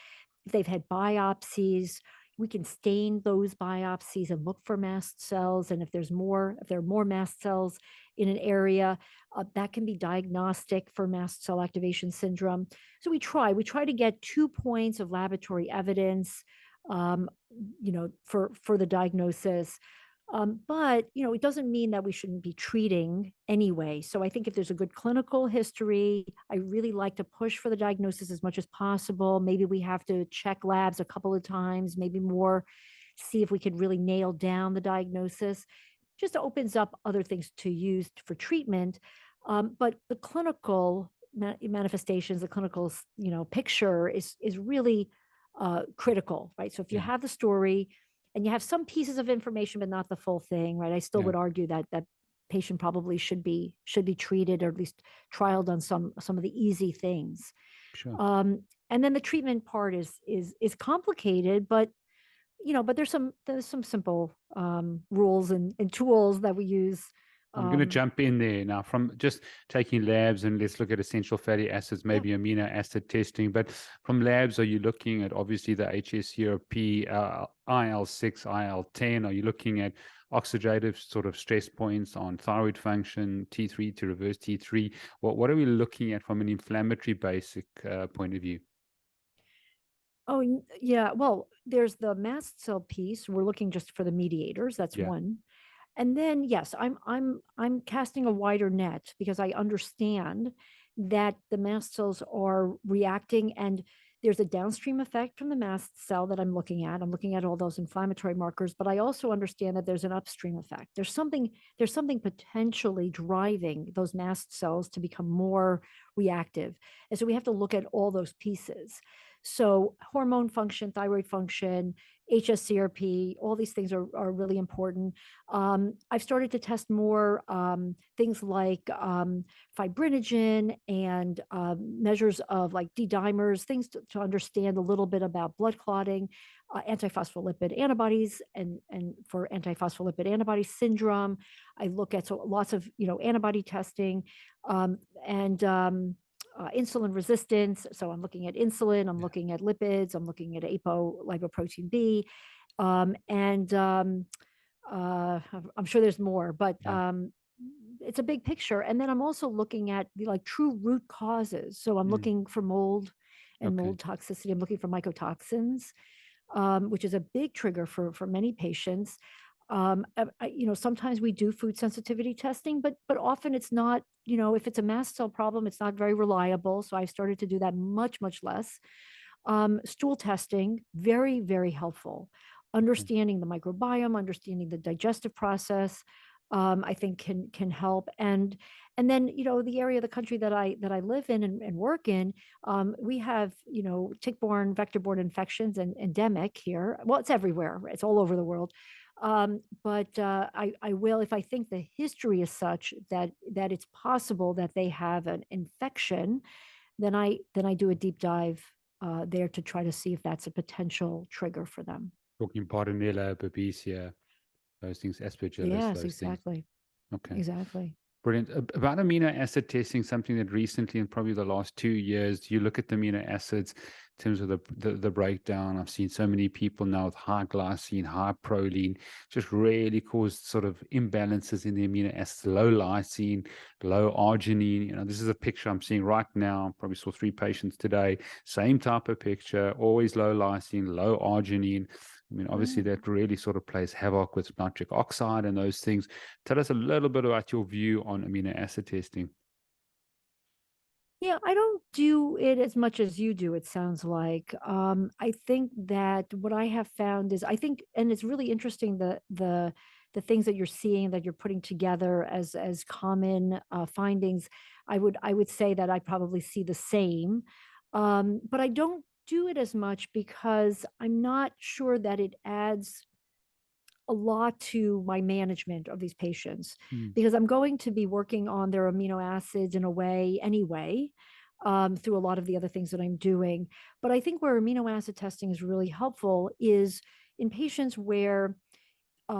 If they've had biopsies, we can stain those biopsies and look for mast cells. And if there are more mast cells in an area, that can be diagnostic for mast cell activation syndrome. So we try to get 2 points of laboratory evidence, um, for the diagnosis. But it doesn't mean that we shouldn't be treating anyway. So I think if there's a good clinical history, I really like to push for the diagnosis as much as possible. Maybe we have to check labs a couple of times, maybe more, see if we could really nail down the diagnosis. Just opens up other things to use for treatment. But the clinical manifestations, the clinical, picture is really critical, right? So if you Yeah. have the story and you have some pieces of information, but not the full thing, right? I still Yeah. would argue that patient probably should be treated, or at least trialed on some of the easy things. Sure. And then the treatment part is complicated, but but there's some simple rules and tools that we use. I'm going to Um, jump in there now from just taking labs, and let's look at essential fatty acids, yeah. maybe amino acid testing. But from labs, are you looking at obviously the HSCRP, IL-6, IL-10? Are you looking at oxidative sort of stress points on thyroid function, T3 to reverse T3? What are we looking at from an inflammatory basic point of view? Oh, yeah. Well, there's the mast cell piece. We're looking just for the mediators. That's Yeah. one. And then, yes, I'm casting a wider net because I understand that the mast cells are reacting, and there's a downstream effect from the mast cell that I'm looking at. I'm looking at all those inflammatory markers, but I also understand that there's an upstream effect. There's something potentially driving those mast cells to become more reactive. And so we have to look at all those pieces. So hormone function, thyroid function, HSCRP, all these things are really important. I've started to test more things like fibrinogen and measures of like D-dimers, things to understand a little bit about blood clotting, antiphospholipid antibodies, and for antiphospholipid antibody syndrome. I look at lots of antibody testing, and insulin resistance. So I'm looking at insulin, I'm looking at lipids, I'm looking at apolipoprotein B, and I'm sure there's more, but Yeah. it's a big picture. And then I'm also looking at the like true root causes. So I'm Mm. looking for mold and Okay. mold toxicity. I'm looking for mycotoxins, which is a big trigger for many patients. Sometimes we do food sensitivity testing, but often it's not. If it's a mast cell problem, it's not very reliable. So I've started to do that much less. Stool testing, very, very helpful. Okay. Understanding the microbiome, understanding the digestive process, I think can help. And then the area of the country that I live in and work in, we have tick-borne, vector-borne infections and endemic here. Well, it's everywhere. It's all over the world. But I will, if I think the history is such that it's possible that they have an infection, then I do a deep dive there to try to see if that's a potential trigger for them. Talking Bartonella, Babesia, those things, Aspergillus, Yes, those things. exactly. Okay. Exactly. Brilliant. About amino acid testing, something that recently, in probably the last 2 years, you look at the amino acids in terms of the breakdown. I've seen so many people now with high glycine, high proline, just really cause sort of imbalances in the amino acids, low lysine, low arginine. This is a picture I'm seeing right now. Probably saw 3 patients today. Same type of picture, always low lysine, low arginine. I mean, obviously, Mm. that really sort of plays havoc with nitric oxide and those things. Tell us a little bit about your view on amino acid testing. Yeah, I don't do it as much as you do, it sounds like. I think that what I have found is, I think, and it's really interesting, the things that you're seeing, that you're putting together as common findings. I would say that I probably see the same, but I don't do it as much because I'm not sure that it adds a lot to my management of these patients, Mm. because I'm going to be working on their amino acids in a way anyway, through a lot of the other things that I'm doing. But I think where amino acid testing is really helpful is in patients where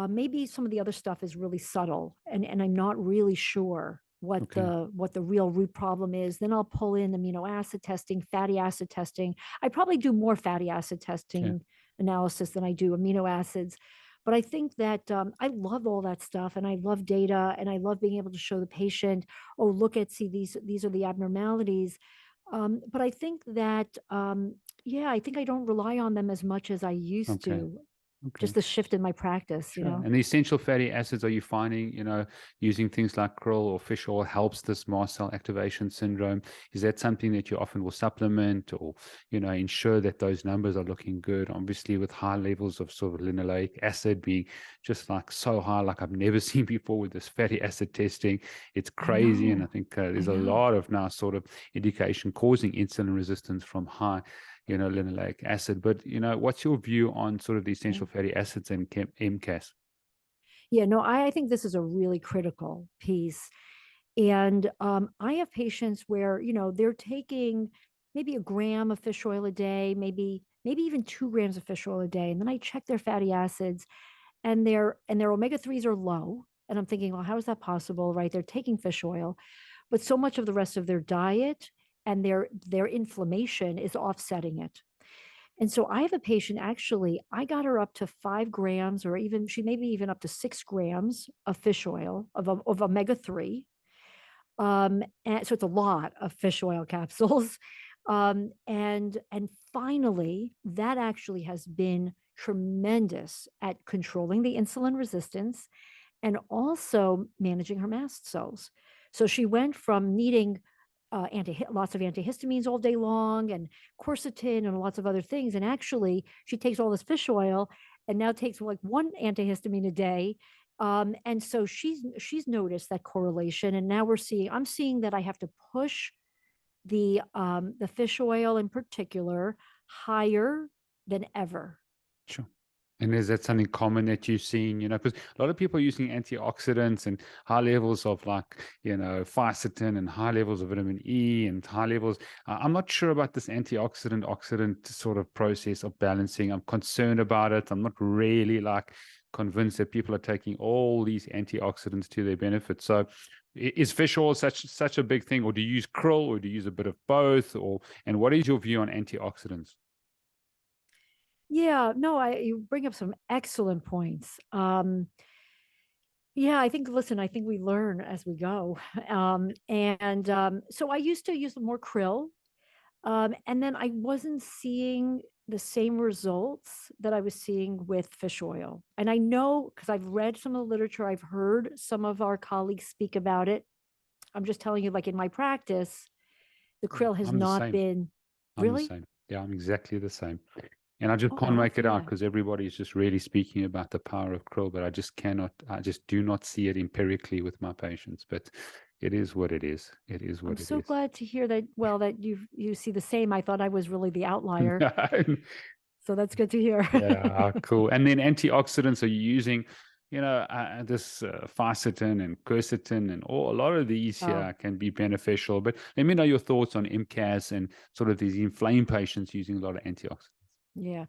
maybe some of the other stuff is really subtle, and I'm not really sure Okay. what the real root problem is. Then I'll pull in amino acid testing, fatty acid testing. I probably do more fatty acid Okay. testing analysis than I do amino acids. But I think that I love all that stuff, and I love data, and I love being able to show the patient, oh, look at, see, these are the abnormalities. But I think that yeah, I think I don't rely on them as much as I used Okay. to. Okay. Just the shift in my practice, Sure. And the essential fatty acids, are you finding, using things like krill or fish oil helps this mast cell activation syndrome? Is that something that you often will supplement or, ensure that those numbers are looking good? Obviously, with high levels of sort of linoleic acid being just like so high, like I've never seen before with this fatty acid testing. It's I crazy. And I know. think I there's a know. lot of now sort of indication causing insulin resistance from high linoleic acid. But, what's your view on sort of the Yeah. essential fatty acids and MCAS? Yeah, no, I think this is a really critical piece. And I have patients where, they're taking maybe a gram of fish oil a day, maybe even 2 grams of fish oil a day. And then I check their fatty acids, and their omega-3s are low. And I'm thinking, well, how is that possible? Right? They're taking fish oil, but so much of the rest of their diet and their inflammation is offsetting it. And so I have a patient, actually, I got her up to 5 grams, or even she maybe even up to 6 grams of fish oil of omega-3. And so it's a lot of fish oil capsules. And finally, that actually has been tremendous at controlling the insulin resistance and also managing her mast cells. So she went from needing lots of antihistamines all day long, and quercetin and lots of other things. And actually, she takes all this fish oil and now takes like one antihistamine a day. And so she's noticed that correlation. And now I'm seeing that I have to push the fish oil in particular higher than ever. Sure. And is that something common that you've seen, because a lot of people are using antioxidants and high levels of fisetin and high levels of vitamin E and high levels. I'm not sure about this oxidant sort of process of balancing. I'm concerned about it. I'm not really convinced that people are taking all these antioxidants to their benefit. So is fish oil such a big thing, or do you use krill, or do you use a bit of both, and what is your view on antioxidants? Yeah, no, you bring up some excellent points. Yeah, I think we learn as we go. So I used to use more krill, and then I wasn't seeing the same results that I was seeing with fish oil. And I know because I've read some of the literature, I've heard some of our colleagues speak about it. I'm just telling you, like in my practice, the Yeah, krill has I'm the not same. been I'm the really. same. Yeah, I'm exactly the same. And I just Oh, I can't love make to it hear out that. because everybody's just really speaking about the power of krill, but I just do not see it empirically with my patients. But it is what it is. It is I'm what it so is. glad to hear that. Well, that you see the same. I thought I was really the outlier, so that's good to hear. Yeah, cool. And then antioxidants, are you using, this fisetin and quercetin and a lot of these Oh, here can be beneficial. But let me know your thoughts on MCAS and sort of these inflamed patients using a lot of antioxidants. yeah.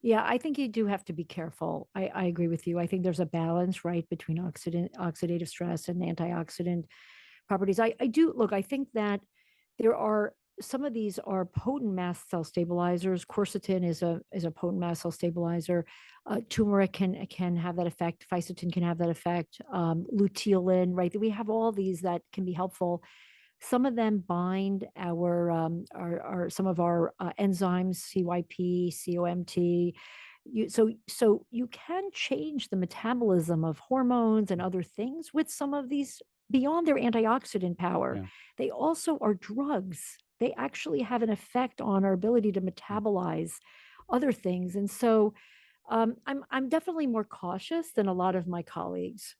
Yeah, I think you do have to be careful. I agree with you. I think there's a balance, right, between oxidative stress and antioxidant properties. I do look, I think that there are some of these are potent mast cell stabilizers. Quercetin is a potent mast cell stabilizer. Turmeric can have that effect. Fisetin can have that effect. Luteolin, right? We have all these that can be helpful. Some of them bind our some of our enzymes, CYP, COMT. So you can change the metabolism of hormones and other things with some of these beyond their antioxidant power. Yeah. They also are drugs. They actually have an effect on our ability to Mm. metabolize other things. And so I'm definitely more cautious than a lot of my colleagues.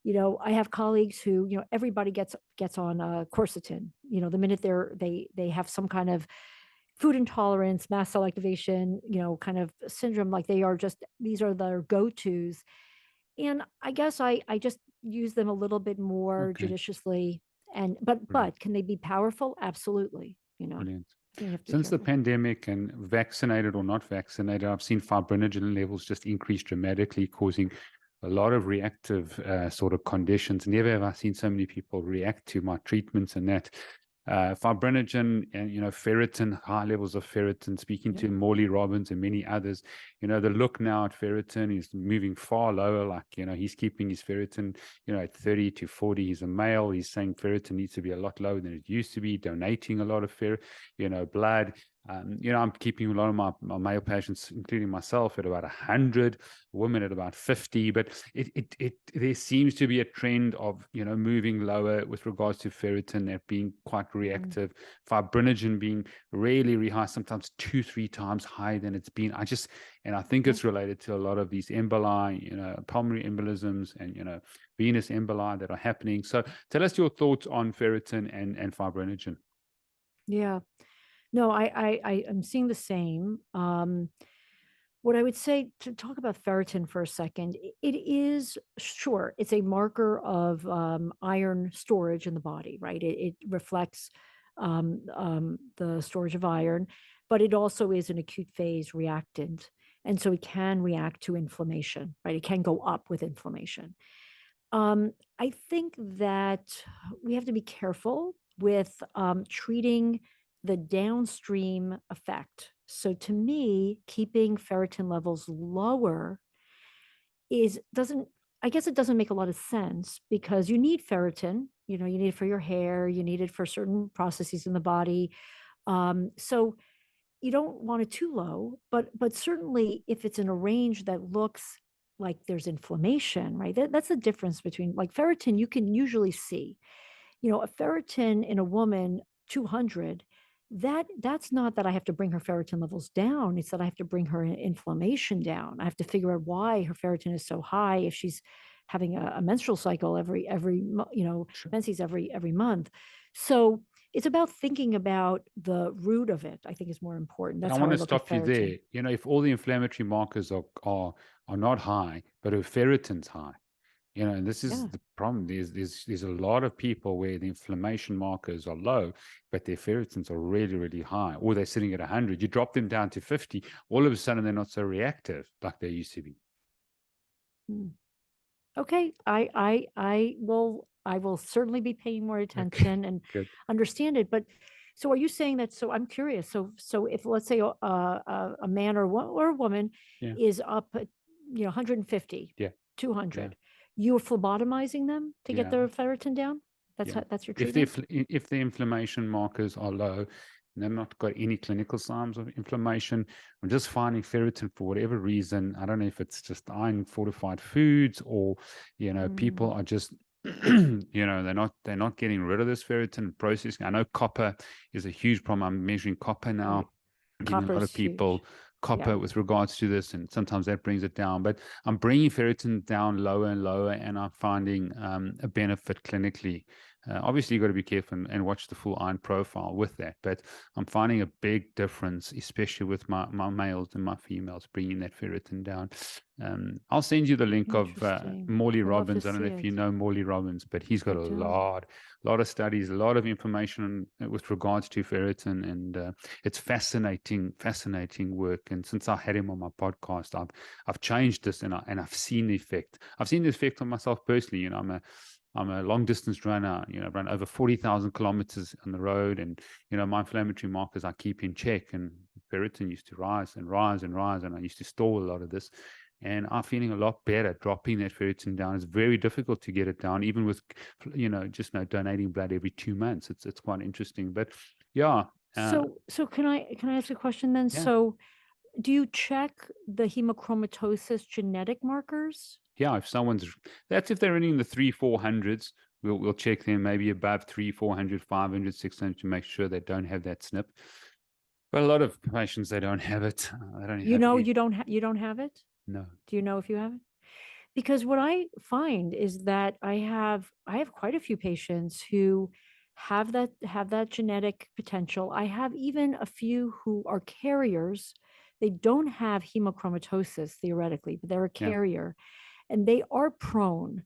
I have colleagues who, everybody gets on quercetin. The minute they have some kind of food intolerance, mast cell activation, kind of syndrome, like these are their go-tos. And I guess I just use them a little bit more Okay. judiciously. And but Brilliant. can they be powerful? Absolutely. Brilliant. So you have to be Since the careful. pandemic, and vaccinated or not vaccinated, I've seen fibrinogen levels just increase dramatically, causing a lot of reactive sort of conditions. Never have I seen so many people react to my treatments and that. Fibrinogen and ferritin, high levels of ferritin. Speaking Yep. to Morley Robbins and many others, the look now at ferritin is moving far lower. Like he's keeping his ferritin at 30 to 40. He's a male. He's saying ferritin needs to be a lot lower than it used to be. Donating a lot of blood. I'm keeping a lot of my male patients, including myself, at about 100, women at about 50. But there seems to be a trend of moving lower with regards to ferritin, that being quite Mhm. reactive, fibrinogen being really, really high, sometimes 2-3 times higher than it's been. I think Yep. it's related to a lot of these emboli, pulmonary embolisms and venous emboli that are happening. So tell us your thoughts on ferritin and fibrinogen. Yeah. No, I am seeing the same. What I would say, to talk about ferritin for a second, it is, sure, it's a marker of iron storage in the body, right? It reflects the storage of iron, but it also is an acute phase reactant. And so it can react to inflammation, right? It can go up with inflammation. I think that we have to be careful with treating the downstream effect. So to me, keeping ferritin levels lower is doesn't I guess it doesn't make a lot of sense because you need ferritin, you know, you need it for your hair, you need it for certain processes in the body. So you don't want it too low, but certainly if it's in a range that looks like there's inflammation, right? That's the difference between, like, ferritin, you can usually see, you know, a ferritin in a woman 200, that's not that I have to bring her ferritin levels down, it's that I have to bring her inflammation down. I have to figure out why her ferritin is so high if she's having a menstrual cycle you know, Sure. menses every month. So it's about thinking about the root of it, I think, is more important. But I That's how want I to look at stop you ferritin. there. You know, if all the inflammatory markers are not high, but her ferritin's high, you know, and this is Yeah. the problem. There's a lot of people where the inflammation markers are low, but their ferritins are really, really high, or they're sitting at 100. You drop them down to 50, all of a sudden they're not so reactive like they used to be. Mm. Okay, I will certainly be paying more Okay, attention and good. understand it. But so are you saying that? So I'm curious. So if, let's say, a man or a woman Yeah, is up at, 150, yeah, yeah, 200, you're phlebotomizing them to get yeah. their ferritin down? Yeah. That's your If the treatment? if the inflammation markers are low, and they've not got any clinical signs of inflammation, I'm just finding ferritin for whatever reason. I don't know if it's just iron fortified foods or, you know, people Mm, are just they're not getting rid of this ferritin and processing. I know copper is a huge problem. I'm measuring copper right. now, giving a Copper lot is of people huge. Yeah. copper with regards to this, and sometimes that brings it down. But I'm bringing ferritin down lower and lower, and I'm finding a benefit clinically. Obviously, you've got to be careful and watch the full iron profile with that. But I'm finding a big difference, especially with my males and my females, bringing that ferritin down. I'll send you the link of Interesting. Morley I'd love to Robbins. I don't know see if you it. know Morley Robbins, but he's got I a don't. lot of studies, a lot of information with regards to ferritin, and it's fascinating work. And since I had him on my podcast, I've changed this, and I've seen the effect. I've seen the effect on myself personally. You know, I'm a long distance runner. You know, I run over 40,000 kilometers on the road, and you know, my inflammatory markers I keep in check, and ferritin used to rise and rise and rise, and I used to store a lot of this. And I'm feeling a lot better dropping that ferritin down. It's very difficult to get it down, even with, just donating blood every 2 months. It's quite interesting. But yeah, So can I ask a question then? yeah, So do you check the hemochromatosis genetic markers? yeah. If someone's that's if they're in the 300-400s, we'll check them maybe above 300-400, 500, 600 to make sure they don't have that snip. But a lot of patients they don't have it. They don't You have know, it. you don't have it? No. Do you know if you have it? Because what I find is that I have quite a few patients who have that genetic potential. I have even a few who are carriers. They don't have hemochromatosis theoretically, but they're a Yeah. carrier, and they are prone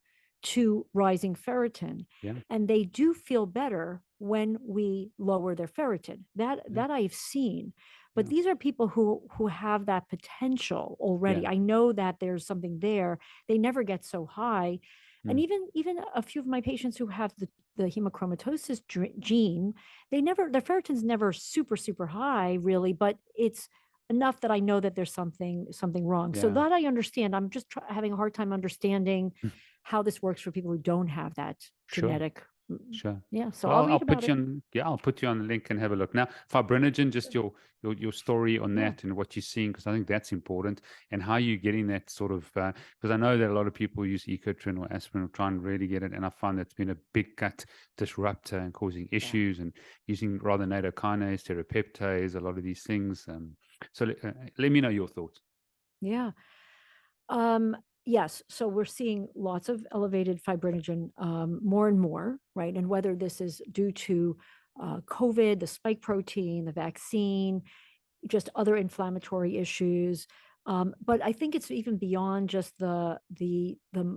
to rising ferritin, Yeah. and they do feel better when we lower their ferritin. that Yeah. that I've seen. But Yeah. these are people who have that potential already. Yeah. I know that there's something there. They never get so high. And Mm. even a few of my patients who have the hemochromatosis gene, their ferritin's never super high really, but it's enough that I know that there's something wrong. So Yeah. that I understand. I'm just having a hard time understanding Mm. how this works for people who don't have that Sure. genetic. Sure. Yeah, so Well, I'll I'll read about put you it. on. Yeah, I'll put you on the link and have a look. Now, fibrinogen, just your story on Yeah. that and what you're seeing, because I think that's important, and how you're getting that sort of. Because I know that a lot of people use Ecotrin or aspirin or try and really get it, and I find that's been a big gut disruptor and causing Yeah. issues, and using rather nattokinase, terapeptase, a lot of these things. So let me know your thoughts. Yeah. Um, yes. So we're seeing lots of elevated fibrinogen, more and more, right? And whether this is due to COVID, the spike protein, the vaccine, just other inflammatory issues. But I think it's even beyond just the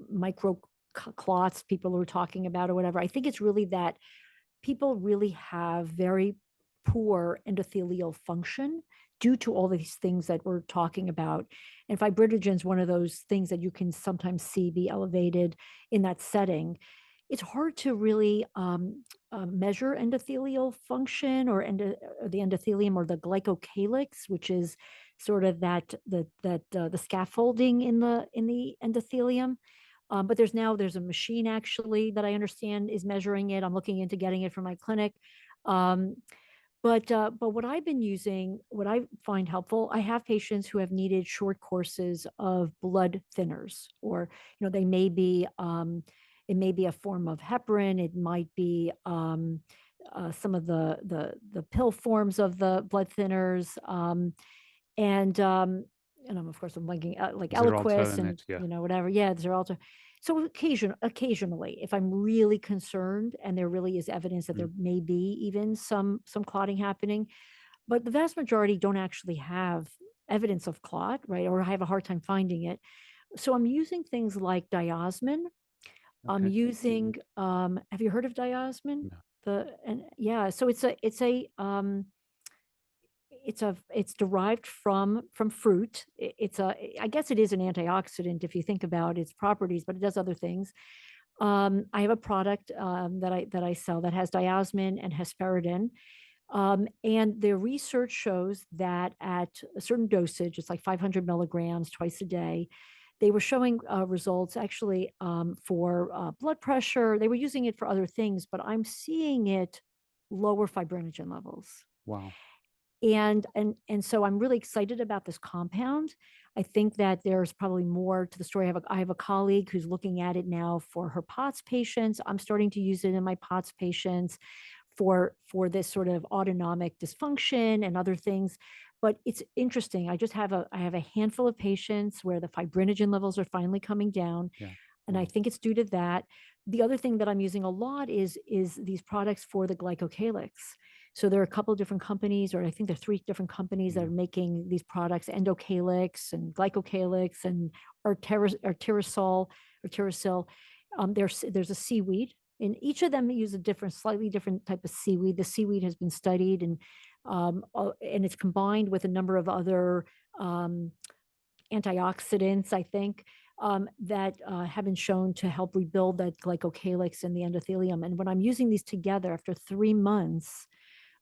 micro clots people were talking about or whatever. I think it's really that people really have very poor endothelial function due to all these things that we're talking about. And fibrinogen is one of those things that you can sometimes see be elevated in that setting. It's hard to really measure endothelial function or the endothelium or the glycocalyx, which is sort of the scaffolding in the endothelium. But there's a machine actually that I understand is measuring it. I'm looking into getting it for my clinic. Um, but what I've been using, what I find helpful, I have patients who have needed short courses of blood thinners, or they may be it may be a form of heparin, it might be some of the pill forms of the blood thinners, and of course I'm blanking like Xarelto Eliquis and and that, yeah. whatever. Yeah, Xarelto. So occasionally, if I'm really concerned and there really is evidence that Mm. there may be even some clotting happening, but the vast majority don't actually have evidence of clot, right? Or I have a hard time finding it. So I'm using things like diosmin. I'm Okay. using have you heard of diosmin? No. And yeah, so it's derived from fruit. It's I guess it is an antioxidant if you think about its properties, but it does other things. I have a product that I sell that has diosmin and hesperidin. And the research shows that at a certain dosage, it's like 500 milligrams twice a day, they were showing results actually for blood pressure. They were using it for other things, but I'm seeing it lower fibrinogen levels. Wow. And so I'm really excited about this compound. I think that there's probably more to the story. I have a colleague who's looking at it now for her POTS patients. I'm starting to use it in my POTS patients for this sort of autonomic dysfunction and other things. But it's interesting. I have a handful of patients where the fibrinogen levels are finally coming down, Yeah. and I Wow. think it's due to that. The other thing that I'm using a lot is these products for the glycocalyx. So there are a couple of different companies, or I think there are three different companies that Yeah. are making these products: endocalyx and glycocalyx and arterisol. There's a seaweed. And each of them use slightly different type of seaweed. The seaweed has been studied, and it's combined with a number of other um, antioxidants, I think, that have been shown to help rebuild that glycocalyx in the endothelium. And when I'm using these together after 3 months,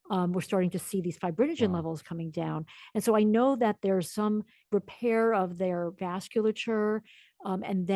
we're starting to see these fibrinogen Wow. levels coming down. And so I know that there's some repair of their vasculature, and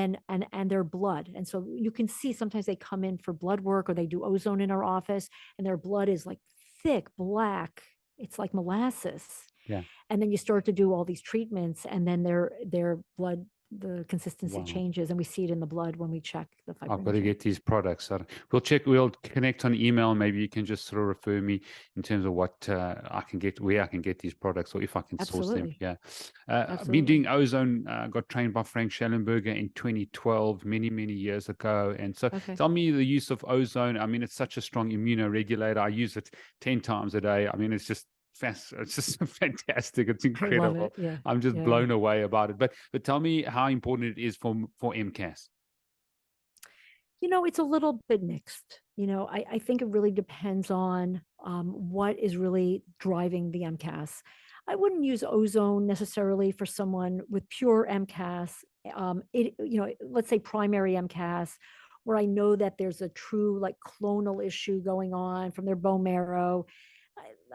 their blood. And so you can see sometimes they come in for blood work or they do ozone in our office and their blood is like thick, black. It's like molasses. Yeah. And then you start to do all these treatments and then their blood, the consistency Wow. changes, and we see it in the blood when we check the I've got to fibrinogen. get these products. So we'll connect on email. Maybe you can just sort of refer me in terms of what I can get, where I can get these products, or if I can source them. Absolutely. Yeah. I've been Absolutely. doing ozone, got trained by Frank Schellenberger in 2012, many, many years ago. And so Okay. tell me the use of ozone. I mean, it's such a strong immunoregulator. I use it 10 times a day. I mean, it's just fast. It's just fantastic. It's I love incredible. it. Yeah. I'm just Yeah. blown away about it. But tell me how important it is for MCAS. It's a little bit mixed. I think it really depends on what is really driving the MCAS. I wouldn't use ozone necessarily for someone with pure MCAS. Let's say primary MCAS, where I know that there's a true like clonal issue going on from their bone marrow.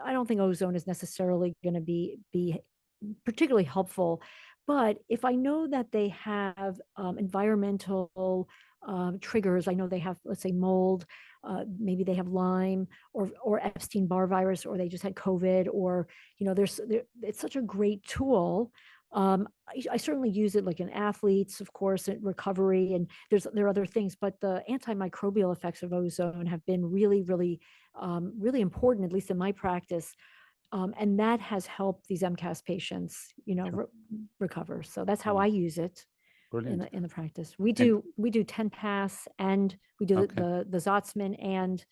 I don't think ozone is necessarily going to be particularly helpful. But if I know that they have environmental triggers, I know they have, let's say, mold, maybe they have Lyme or Epstein-Barr virus, or they just had COVID, or it's such a great tool. I certainly use it like in athletes, of course, in recovery, and there are other things, but the antimicrobial effects of ozone have been really, really, really important, at least in my practice. And that has helped these MCAS patients, Sure. recover. So that's how I Wow. use it in Brilliant. the practice. We And do we do 10 pass, and we do okay. the Zotzman. And so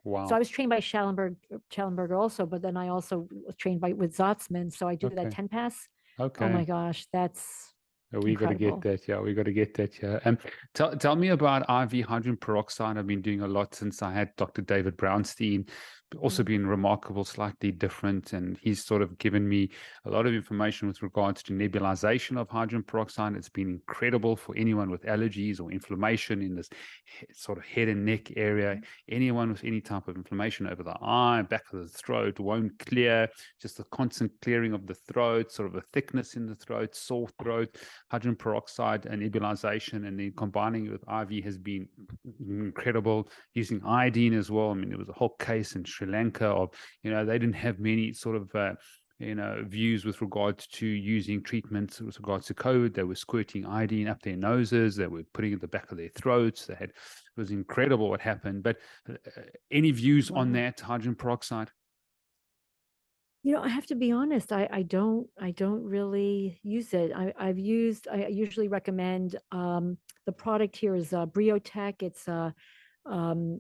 I Wow. was trained by Schallenberger also, but then I also was trained with Zotzman. So I do that Okay. 10 pass. Oh my Okay. gosh, that's We got to get incredible. that. Yeah, we got to get that. Yeah. Tell me about IV hydrogen peroxide. I've been doing a lot since I had Dr. David Brownstein, also Mm. been remarkable, slightly different. And he's sort of given me a lot of information with regards to nebulization of hydrogen peroxide. It's been incredible for anyone with allergies or inflammation in this sort of head and neck area. Anyone with any type of inflammation over the eye, back of the throat won't clear, just a constant clearing of the throat, sort of a thickness in the throat, sore throat. Hydrogen peroxide and nebulization, and then combining it with IV has been incredible. Using iodine as well. I mean, there was a whole case in Sri Lanka of, they didn't have many sort of views with regards to using treatments with regards to COVID. They were squirting iodine up their noses. They were putting it at the back of their throats. It was incredible what happened. But any views on Wow. that hydrogen peroxide? I have to be honest, I don't really use it. I usually recommend, the product here is Briotech. Um,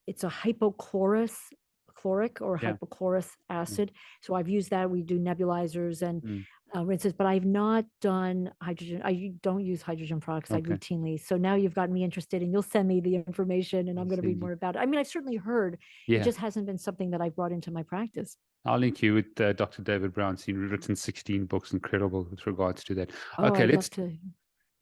it's a chloric or Yeah. hypochlorous acid. So I've used that. We do nebulizers and Mm. rinses, but I've not done hydrogen. I don't use hydrogen peroxide Okay. routinely. So now you've gotten me interested, and you'll send me the information, and I'm I'll going to read send you. more about it. I mean, I've certainly heard. It Yeah. just hasn't been something that I've brought into my practice. I'll link you with Dr. David Brownstein, who's written 16 books, incredible with regards to that. Oh, Okay, I'd let's love to.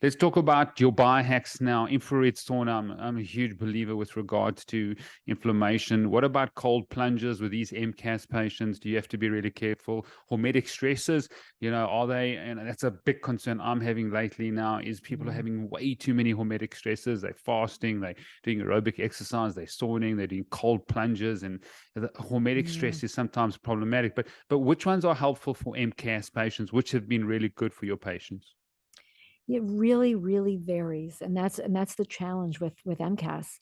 Let's talk about your biohacks now. Infrared sauna. I'm a huge believer with regards to inflammation. What about cold plunges with these MCAS patients? Do you have to be really careful? Hormetic stresses, are they? And that's a big concern I'm having lately now is people are Yeah. having way too many hormetic stresses. They're fasting, they're doing aerobic exercise, they're sauning, they're doing cold plunges, and the hormetic Yeah. stress is sometimes problematic. But which ones are helpful for MCAS patients? Which have been really good for your patients? It really, really varies. And that's the challenge with MCAS.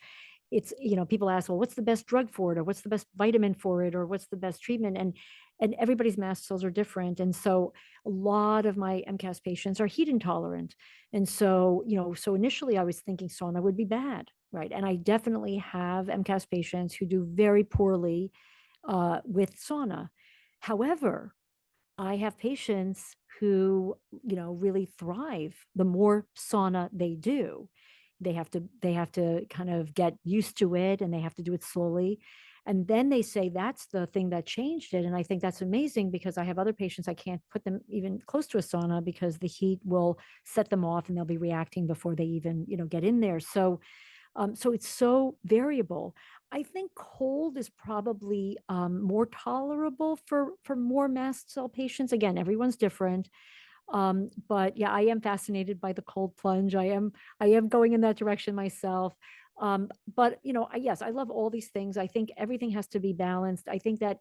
It's, people ask, well, what's the best drug for it, or what's the best vitamin for it, or what's the best treatment? And everybody's mast cells are different. And so a lot of my MCAS patients are heat intolerant. And so, so initially I was thinking sauna would be bad, right? And I definitely have MCAS patients who do very poorly with sauna. However, I have patients who, really thrive the more sauna they do. They have to kind of get used to it, and they have to do it slowly. And then they say that's the thing that changed it. And I think that's amazing, because I have other patients, I can't put them even close to a sauna because the heat will set them off and they'll be reacting before they even, get in there. So it's so variable. I think cold is probably more tolerable for more mast cell patients. Again, everyone's different. But yeah, I am fascinated by the cold plunge. I am going in that direction myself. But yes, I love all these things. I think everything has to be balanced. I think that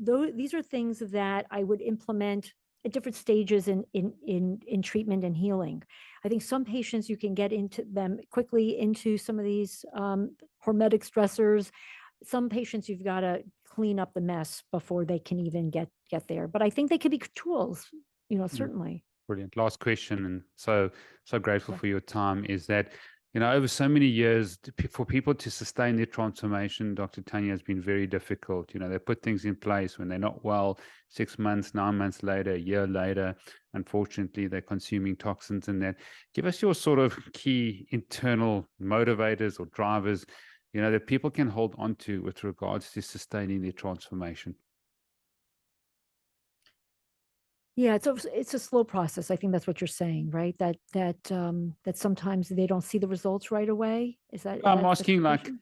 these are things that I would implement at different stages in treatment and healing. I think some patients you can get into them quickly into some of these hormetic stressors. Some patients you've got to clean up the mess before they can even get there. But I think they could be tools, Mm. certainly. Brilliant. Last question, and so grateful Yeah. for your time. Is that over so many years for people to sustain their transformation, Dr. Tanya, has been very difficult. They put things in place when they're not well. 6 months, 9 months later, a year later, unfortunately, they're consuming toxins. And that, give us your sort of key internal motivators or drivers, that people can hold on to with regards to sustaining their transformation. Yeah, it's a slow process. I think that's what you're saying, right? That sometimes they don't see the results right away. I'm That's the asking, like, question?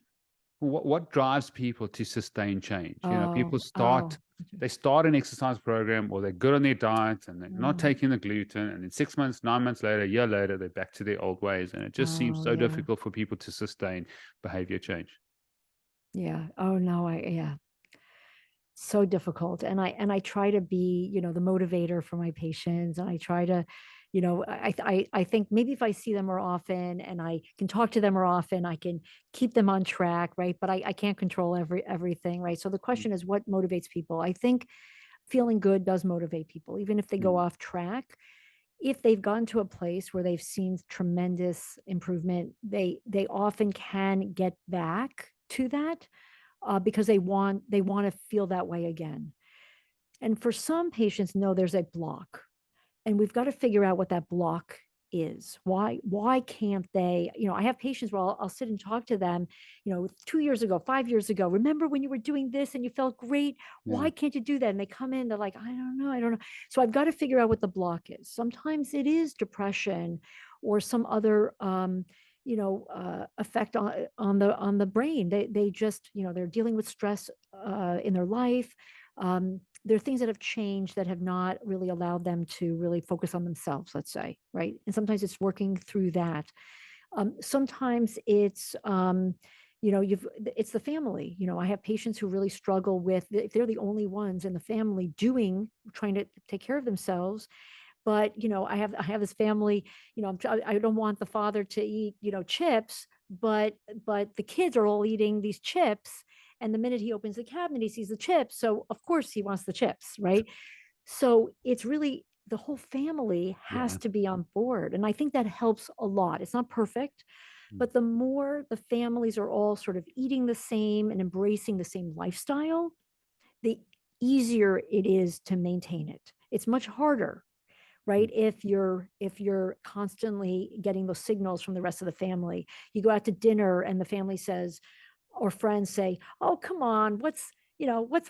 what drives people to sustain change? People Oh, start, oh, they start an exercise program, or they're good on their diet and they're not oh, taking the gluten. And then 6 months, 9 months later, a year later, they're back to their old ways. And it just seems oh, so yeah, difficult for people to sustain behavior change. yeah. Oh no, yeah. So difficult. And I try to be, the motivator for my patients. And I try to, I think maybe if I see them more often and I can talk to them more often, I can keep them on track, right? But I can't control everything, right? So the Mm. question is, what motivates people? I think feeling good does motivate people, even if they go Mm. off track. If they've gotten to a place where they've seen tremendous improvement, they often can get back to that, because they want to feel that way again. And for some patients, no, there's a block. And we've got to figure out what that block is. Why can't they, I have patients where I'll sit and talk to them, 2 years ago, 5 years ago, remember when you were doing this and you felt great? Yeah. Why can't you do that? And they come in, they're like, I don't know. So I've got to figure out what the block is. Sometimes it is depression or some other effect on the brain. They just, they're dealing with stress in their life. There are things that have changed that have not really allowed them to really focus on themselves, let's say, right? And sometimes it's working through that. Sometimes it's the family. I have patients who really struggle with, if they're the only ones in the family trying to take care of themselves. But I have this family. I don't want the father to eat chips, but the kids are all eating these chips, and the minute he opens the cabinet, he sees the chips, so of course he wants the chips, right? So it's really, the whole family has Yeah. to be on board, and I think that helps a lot. It's not perfect, Mm. but the more the families are all sort of eating the same and embracing the same lifestyle, the easier it is to maintain it. It's much harder, Mm. right? If you're constantly getting those signals from the rest of the family. You go out to dinner and the family says, or friends say, oh, come on, what's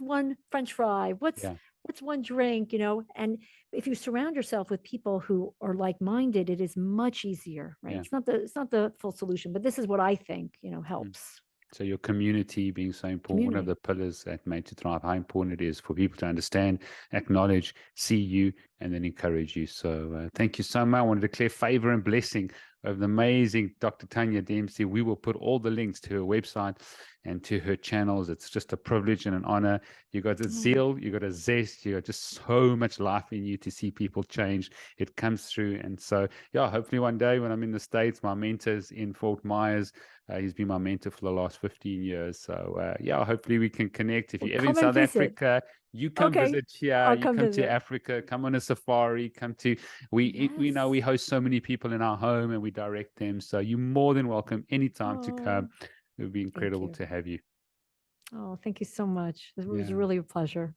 one french fry, Yeah. what's one drink, and if you surround yourself with people who are like-minded, it is much easier, right? Yeah. It's not the full solution, but this is what I think Mm. helps. So your community being so important, one of Community. the pillars that Made to Thrive, how important it is for people to understand, acknowledge, see you, and then encourage you. So thank you so much. I want to declare favor and blessing of the amazing Dr. Tania Dempsey. We will put all the links to her website and to her channels. It's just a privilege and an honor. You got a Oh, zeal, you got a zest, you got just so much life in you to see people change. It comes through. And so, yeah, hopefully one day when I'm in the States, my mentor's in Fort Myers. He's been my mentor for the last 15 years. So, yeah, hopefully we can connect. If well, you're ever in come and South visit. Africa, you come Okay, visit here, I'll you come come to visit. Africa, come on a safari, come to, we know Yes. we host so many people in our home and we direct them. So you're more than welcome anytime to come. Oh, It would be thank incredible you. to have you. Oh, thank you so much. It was Yeah. really a pleasure.